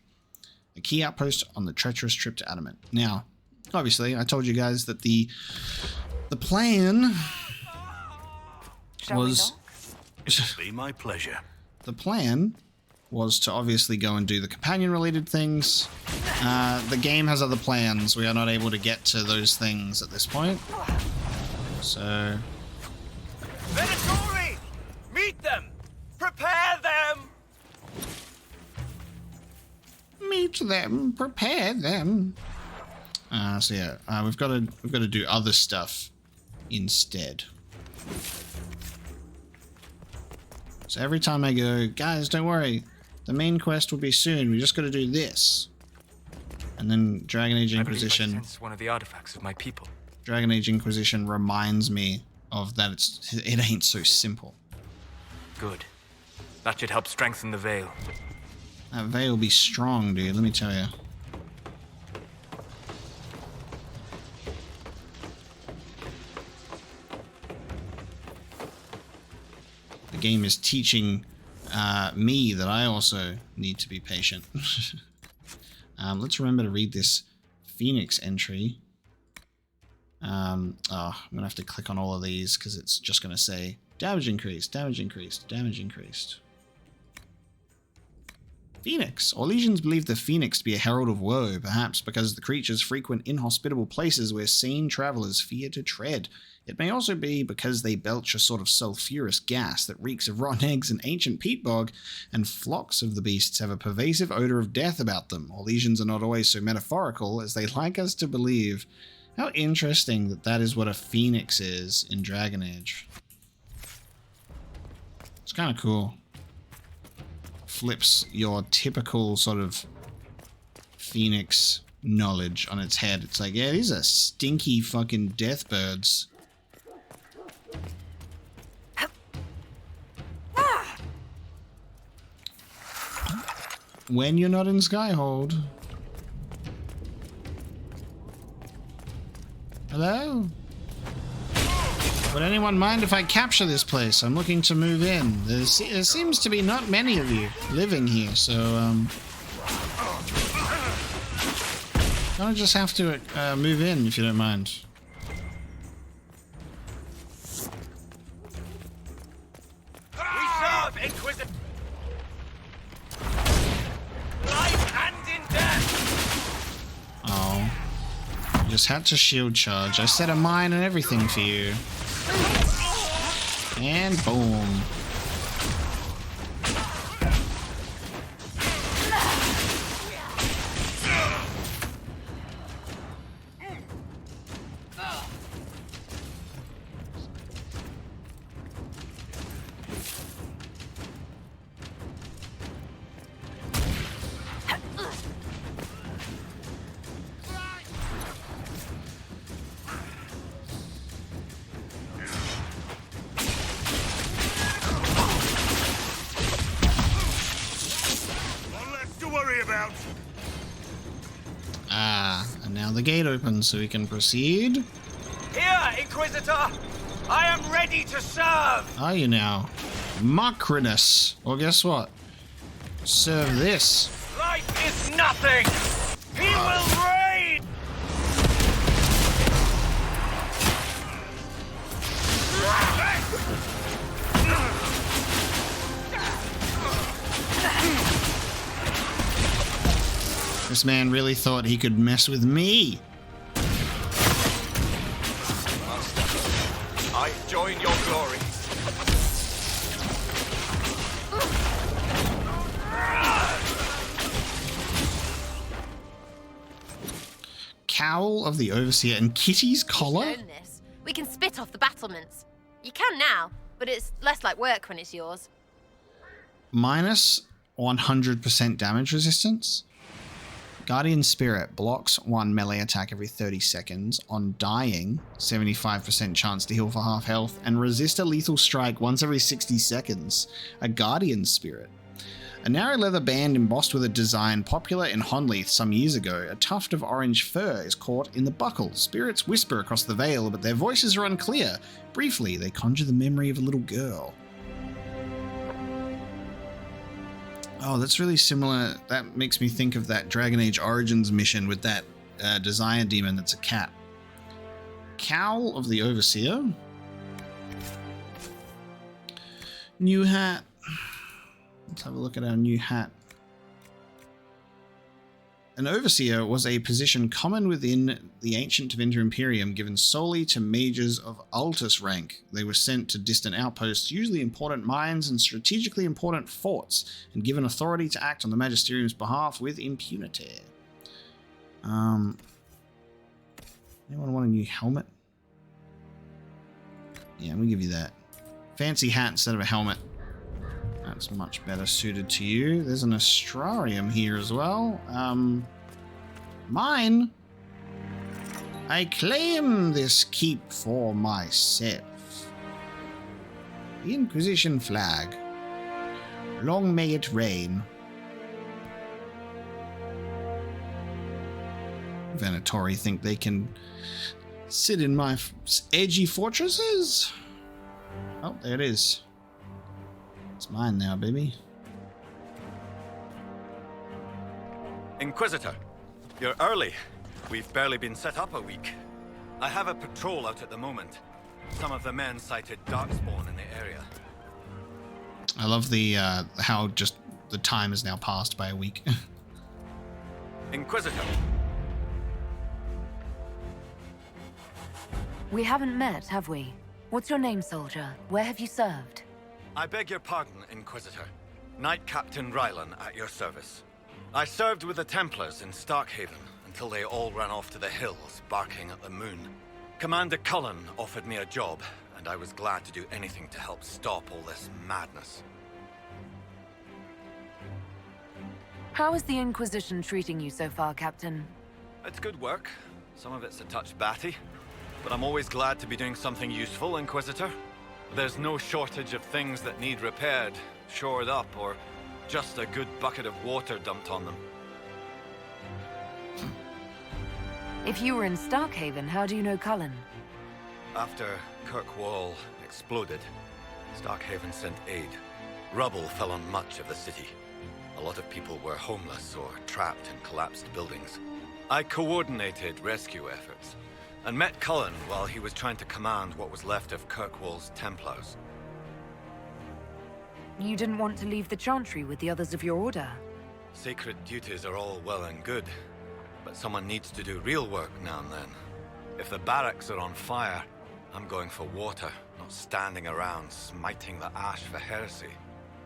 A key outpost on the treacherous trip to Adamant. Now, obviously, I told you guys that the plan was...
It'll be my pleasure.
The plan was to obviously go and do the companion-related things. The game has other plans. We are not able to get to those things at this point. So...
Venatori! Meet them! Prepare them!
Meet them, prepare them. So yeah, we've got to do other stuff instead. So every time I go, guys, don't worry, the main quest will be soon. We just got to do this, and then Dragon Age Inquisition.
I sense one of the artifacts of my people.
Dragon Age Inquisition reminds me of that. It ain't so simple.
Good. That should help strengthen the veil.
That veil be strong, dude. Let me tell you. The game is teaching me that I also need to be patient. Let's remember to read this Phoenix entry. I'm gonna have to click on all of these because it's just gonna say damage increased, damage increased, damage increased. Phoenix. Orlesians believe the Phoenix to be a herald of woe, perhaps because the creatures frequent inhospitable places where sane travelers fear to tread. It may also be because they belch a sort of sulphurous gas that reeks of rotten eggs and ancient peat bog, and flocks of the beasts have a pervasive odor of death about them. Orlesians are not always so metaphorical as they like us to believe. How interesting that that is what a Phoenix is in Dragon Age. It's kind of cool. Flips your typical sort of Phoenix knowledge on its head. It's like, yeah, these are stinky fucking death birds. When you're not in Skyhold. Hello? Would anyone mind if I capture this place? I'm looking to move in. There seems to be not many of you living here, so I'll just have to move in if you don't mind.
We serve, Inquisitor! Life and in death!
Oh. You just had to shield charge. I set a mine and everything for you. And boom. And now the gate opens so we can proceed.
Here, Inquisitor! I am ready to serve!
Are you now? Macrinus. Well, guess what? Serve this.
Life is nothing! He will reign!
This man really thought he could mess with me.
I join your glory.
Cowl of the Overseer and Kitty's collar?
Own this. We can spit off the battlements. You can now, but it's less like work when it's yours.
Minus 100% damage resistance. Guardian Spirit blocks 1 melee attack every 30 seconds. On dying, 75% chance to heal for half health. And resist a lethal strike once every 60 seconds. A Guardian Spirit. A narrow leather band embossed with a design popular in Honleath some years ago. A tuft of orange fur is caught in the buckle. Spirits whisper across the veil, but their voices are unclear. Briefly, they conjure the memory of a little girl. Oh, that's really similar. That makes me think of that Dragon Age Origins mission with that Desire Demon that's a cat. Cowl of the Overseer. New hat. Let's have a look at our new hat. An Overseer was a position common within the ancient Tevinter Imperium, given solely to mages of Altus rank. They were sent to distant outposts, usually important mines and strategically important forts, and given authority to act on the Magisterium's behalf with impunity. Anyone want a new helmet? Yeah, we'll give you that. Fancy hat instead of a helmet. That's much better suited to you. There's an Astrarium here as well. Mine. I claim this keep for myself. The Inquisition flag. Long may it reign. Venatori think they can sit in my edgy fortresses? Oh, there it is. It's mine now, baby.
Inquisitor, you're early. We've barely been set up a week. I have a patrol out at the moment. Some of the men sighted Darkspawn in the area.
I love the how just the time has now passed by a week.
Inquisitor.
We haven't met, have we? What's your name, soldier? Where have you served?
I beg your pardon, Inquisitor. Knight Captain Rylan at your service. I served with the Templars in Starkhaven until they all ran off to the hills, barking at the moon. Commander Cullen offered me a job, and I was glad to do anything to help stop all this madness.
How is the Inquisition treating you so far, Captain?
It's good work. Some of it's a touch batty, but I'm always glad to be doing something useful, Inquisitor. There's no shortage of things that need repaired, shored up, or just a good bucket of water dumped on them.
If you were in Starkhaven, how do you know Cullen?
After Kirkwall exploded, Starkhaven sent aid. Rubble fell on much of the city. A lot of people were homeless or trapped in collapsed buildings. I coordinated rescue efforts, and met Cullen while he was trying to command what was left of Kirkwall's Templars.
You didn't want to leave the Chantry with the others of your order?
Sacred duties are all well and good, but someone needs to do real work now and then. If the barracks are on fire, I'm going for water, not standing around smiting the ash for heresy.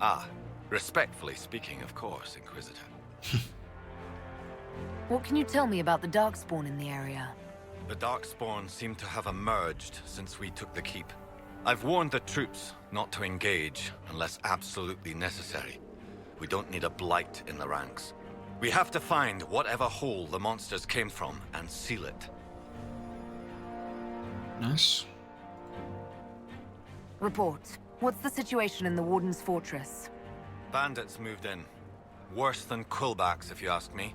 Ah, respectfully speaking, of course, Inquisitor.
What can you tell me about the Darkspawn in the area?
The Darkspawn seem to have emerged since we took the keep. I've warned the troops not to engage unless absolutely necessary. We don't need a blight in the ranks. We have to find whatever hole the monsters came from and seal it.
Nice.
Report. What's the situation in the Warden's Fortress?
Bandits moved in. Worse than Quillbacks, if you ask me.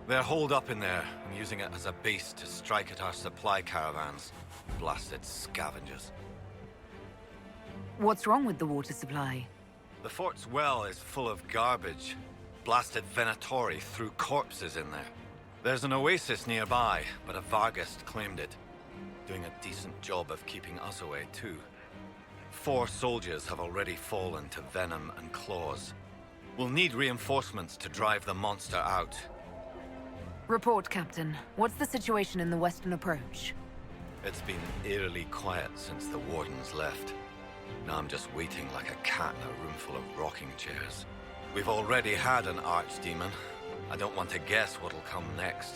They're holed up in there and using it as a base to strike at our supply caravans. Blasted scavengers.
What's wrong with the water supply?
The fort's well is full of garbage. Blasted Venatori threw corpses in there. There's an oasis nearby, but a Vargist claimed it. Doing a decent job of keeping us away, too. 4 soldiers have already fallen to venom and claws. We'll need reinforcements to drive the monster out.
Report, Captain. What's the situation in the Western Approach?
It's been eerily quiet since the Wardens left. Now I'm just waiting like a cat in a room full of rocking chairs. We've already had an archdemon. I don't want to guess what'll come next.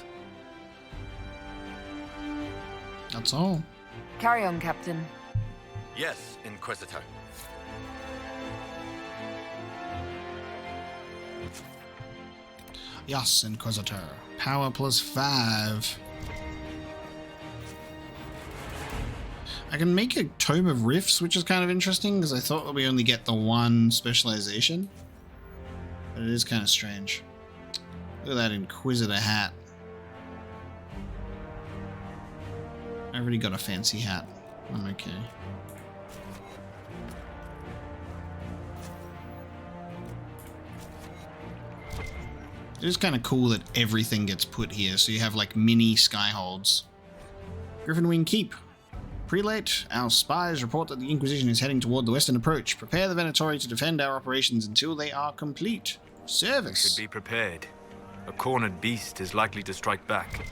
That's all.
Carry on, Captain.
Yes, Inquisitor.
Yes, Inquisitor. Power +5. I can make a Tome of Rifts, which is kind of interesting, because I thought that we only get the one specialization. But it is kind of strange. Look at that Inquisitor hat. I already got a fancy hat. I'm okay. It is kind of cool that everything gets put here, so you have like mini skyholds. Griffon Wing Keep. Prelate, our spies report that the Inquisition is heading toward the Western Approach. Prepare the Venatori to defend our operations until they are complete. Service.
We should be prepared. A cornered beast is likely to strike back.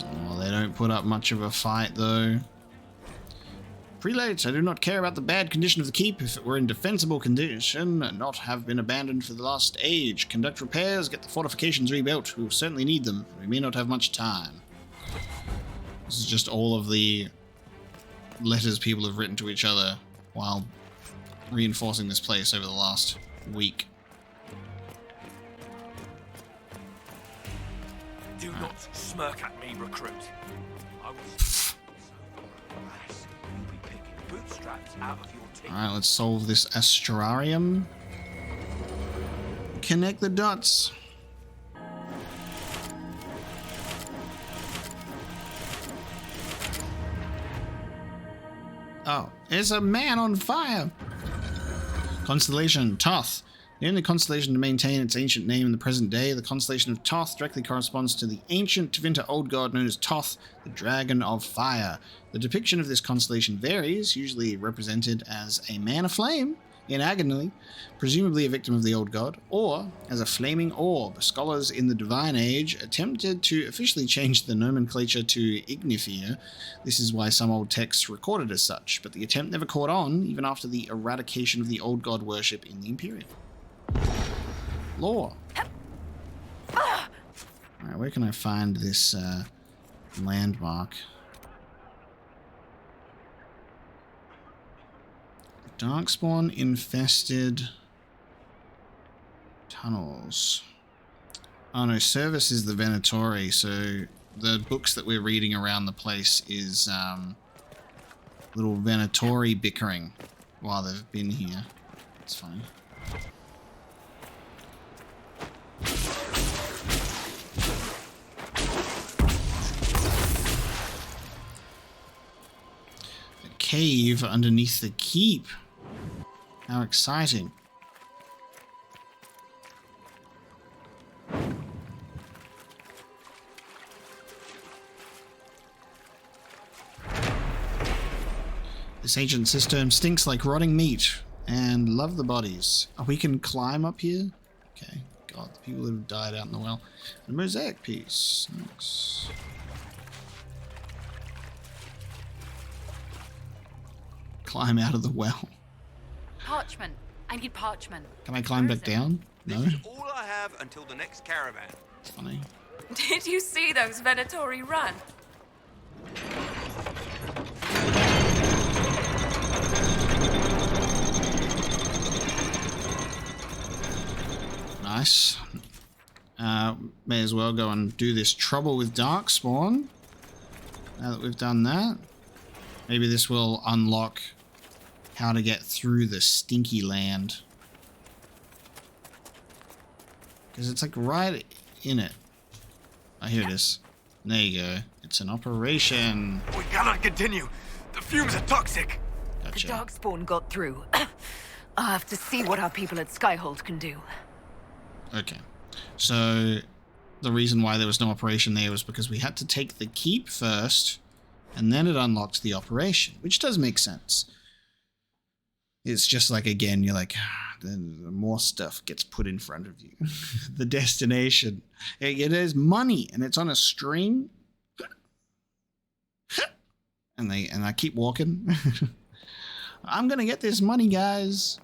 Oh, they don't put up much of a fight, though. Prelates, I do not care about the bad condition of the keep. If it were in defensible condition, not have been abandoned for the last age. Conduct repairs, get the fortifications rebuilt. We will certainly need them. We may not have much time. This is just all of the letters people have written to each other while reinforcing this place over the last week.
Do not smirk at me, recruit. I will you'll be picking bootstraps out of your teeth.
Alright, let's solve this astrarium. Connect the dots. Oh, there's a man on fire! Constellation Toth. The only constellation to maintain its ancient name in the present day, the constellation of Toth directly corresponds to the ancient Tevinter old god known as Toth, the Dragon of Fire. The depiction of this constellation varies, usually represented as a man aflame in agony, presumably a victim of the old god, or as a flaming orb. Scholars in the Divine Age attempted to officially change the nomenclature to Ignifear. This is why some old texts recorded as such, but the attempt never caught on, even after the eradication of the old god worship in the Imperium. Lore. Alright, where can I find this landmark? Darkspawn infested tunnels. Oh no, service is the Venatori, so the books that we're reading around the place is little Venatori bickering while they've been here. It's fine. A cave underneath the keep. How exciting. This ancient system stinks like rotting meat, and love the bodies. Oh, we can climb up here? Okay. God, the people that have died out in the well. A mosaic piece. Thanks. Climb out of the well.
Parchment. I need parchment.
Can I climb back down? No?
This is all I have until the next caravan.
It's funny.
Did you see those Venatori run?
Nice. May as well go and do this trouble with Darkspawn. Now that we've done that. Maybe this will unlock how to get through the stinky land. Because it's like right in it. Oh, here it is. There you go. It's an operation.
We cannot continue. The fumes are toxic.
Gotcha.
The Darkspawn got through. I'll have to see what our people at Skyhold can do.
Okay. So the reason why there was no operation there was because we had to take the keep first, and then it unlocked the operation, which does make sense. It's just like, again, you're like, the more stuff gets put in front of you. The destination. It is money, and it's on a string. And I keep walking. I'm gonna get this money, guys.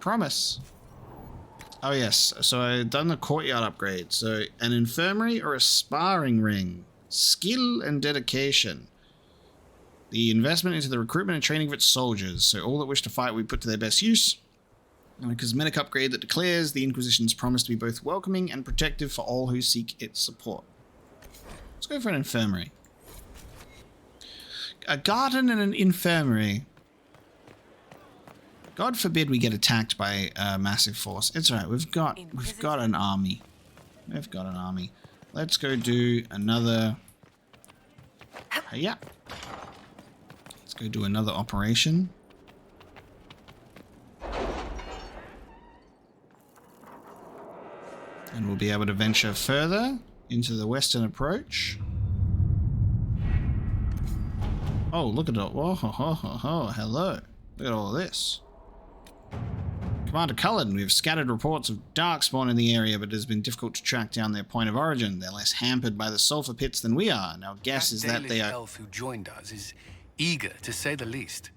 Promise. Oh yes, so I've done the courtyard upgrade. So an infirmary or a sparring ring. Skill and dedication. The investment into the recruitment and training of its soldiers. So all that wish to fight we put to their best use. And a cosmetic upgrade that declares the Inquisition's promise to be both welcoming and protective for all who seek its support. Let's go for an infirmary. A garden and an infirmary. God forbid we get attacked by a massive force. It's alright, we've got an army. We've got an army. Let's go do another... Yeah. Let's go do another operation. And we'll be able to venture further into the western approach. Oh, look at it. Whoa, ho, ho, ho, ho. Hello. Look at all this. Commander Cullen, we have scattered reports of Darkspawn in the area, but it has been difficult to track down their point of origin. They're less hampered by the sulfur pits than we are, and our guess is that they are...
elf who joined us is eager, to say the least.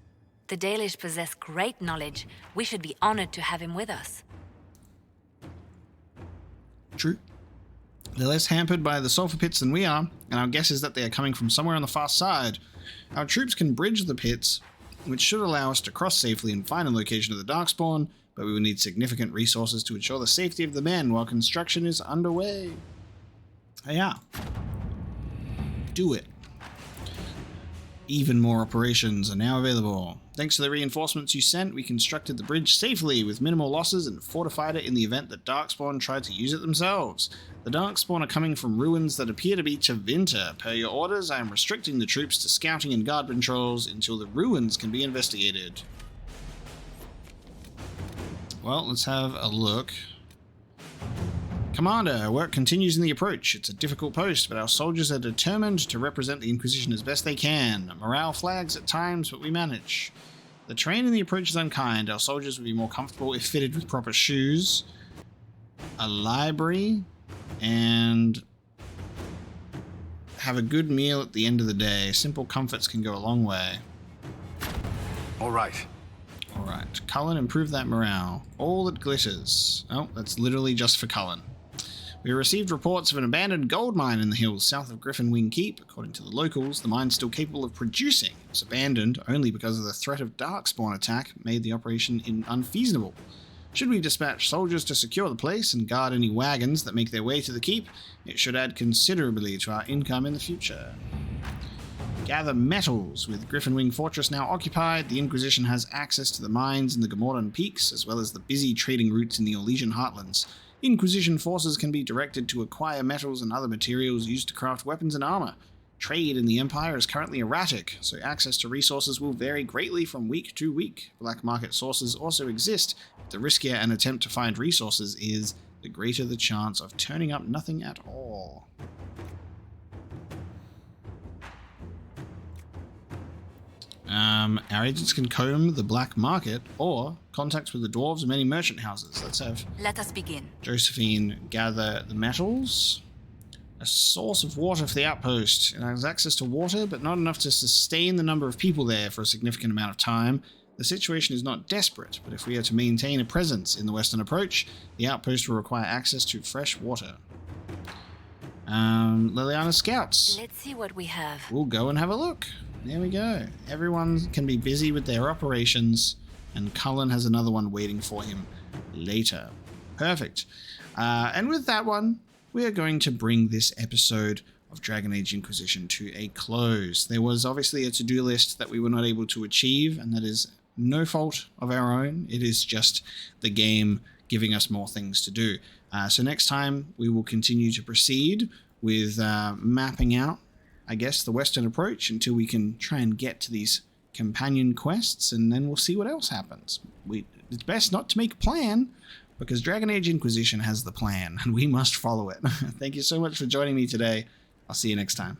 The Dalish possess great knowledge. We should be honored to have him with us.
True. They're less hampered by the sulfur pits than we are, and our guess is that they are coming from somewhere on the far side. Our troops can bridge the pits, which should allow us to cross safely and find a location of the Darkspawn, but we will need significant resources to ensure the safety of the men while construction is underway. Yeah. Do it. Even more operations are now available. Thanks to the reinforcements you sent, we constructed the bridge safely with minimal losses and fortified it in the event that Darkspawn tried to use it themselves. The Darkspawn are coming from ruins that appear to be Chavinta. Per your orders, I am restricting the troops to scouting and guard patrols until the ruins can be investigated. Well, let's have a look. Commander, work continues in the approach. It's a difficult post, but our soldiers are determined to represent the Inquisition as best they can. Morale flags at times, but we manage. The terrain in the approach is unkind. Our soldiers would be more comfortable if fitted with proper shoes, a library, and have a good meal at the end of the day. Simple comforts can go a long way.
All right.
Alright, Cullen, improve that morale. All that glitters. Oh, that's literally just for Cullen. We received reports of an abandoned gold mine in the hills south of Griffon Wing Keep. According to the locals, the mine's still capable of producing. It was abandoned only because of the threat of Darkspawn attack made the operation unfeasible. Should we dispatch soldiers to secure the place and guard any wagons that make their way to the keep, it should add considerably to our income in the future. Gather metals. With Griffon Wing Fortress now occupied, the Inquisition has access to the mines in the Gomorran Peaks, as well as the busy trading routes in the Orlesian Heartlands. Inquisition forces can be directed to acquire metals and other materials used to craft weapons and armor. Trade in the Empire is currently erratic, so access to resources will vary greatly from week to week. Black market sources also exist, but the riskier an attempt to find resources is, the greater the chance of turning up nothing at all. Our agents can comb the black market or contacts with the dwarves and many merchant houses.
Let us begin.
Josephine gather the metals. A source of water for the outpost. It has access to water, but not enough to sustain the number of people there for a significant amount of time. The situation is not desperate, but if we are to maintain a presence in the western approach, the outpost will require access to fresh water. Liliana Scouts.
Let's see what we have.
We'll go and have a look. There we go. Everyone can be busy with their operations, and Cullen has another one waiting for him later. Perfect. And with that one, we are going to bring this episode of Dragon Age Inquisition to a close. There was obviously a to-do list that we were not able to achieve, and that is no fault of our own. It is just the game giving us more things to do. So next time, we will continue to proceed with mapping out, I guess, the western approach until we can try and get to these companion quests, and then we'll see what else happens. It's best not to make a plan, because Dragon Age Inquisition has the plan, and we must follow it. Thank you so much for joining me today. I'll see you next time.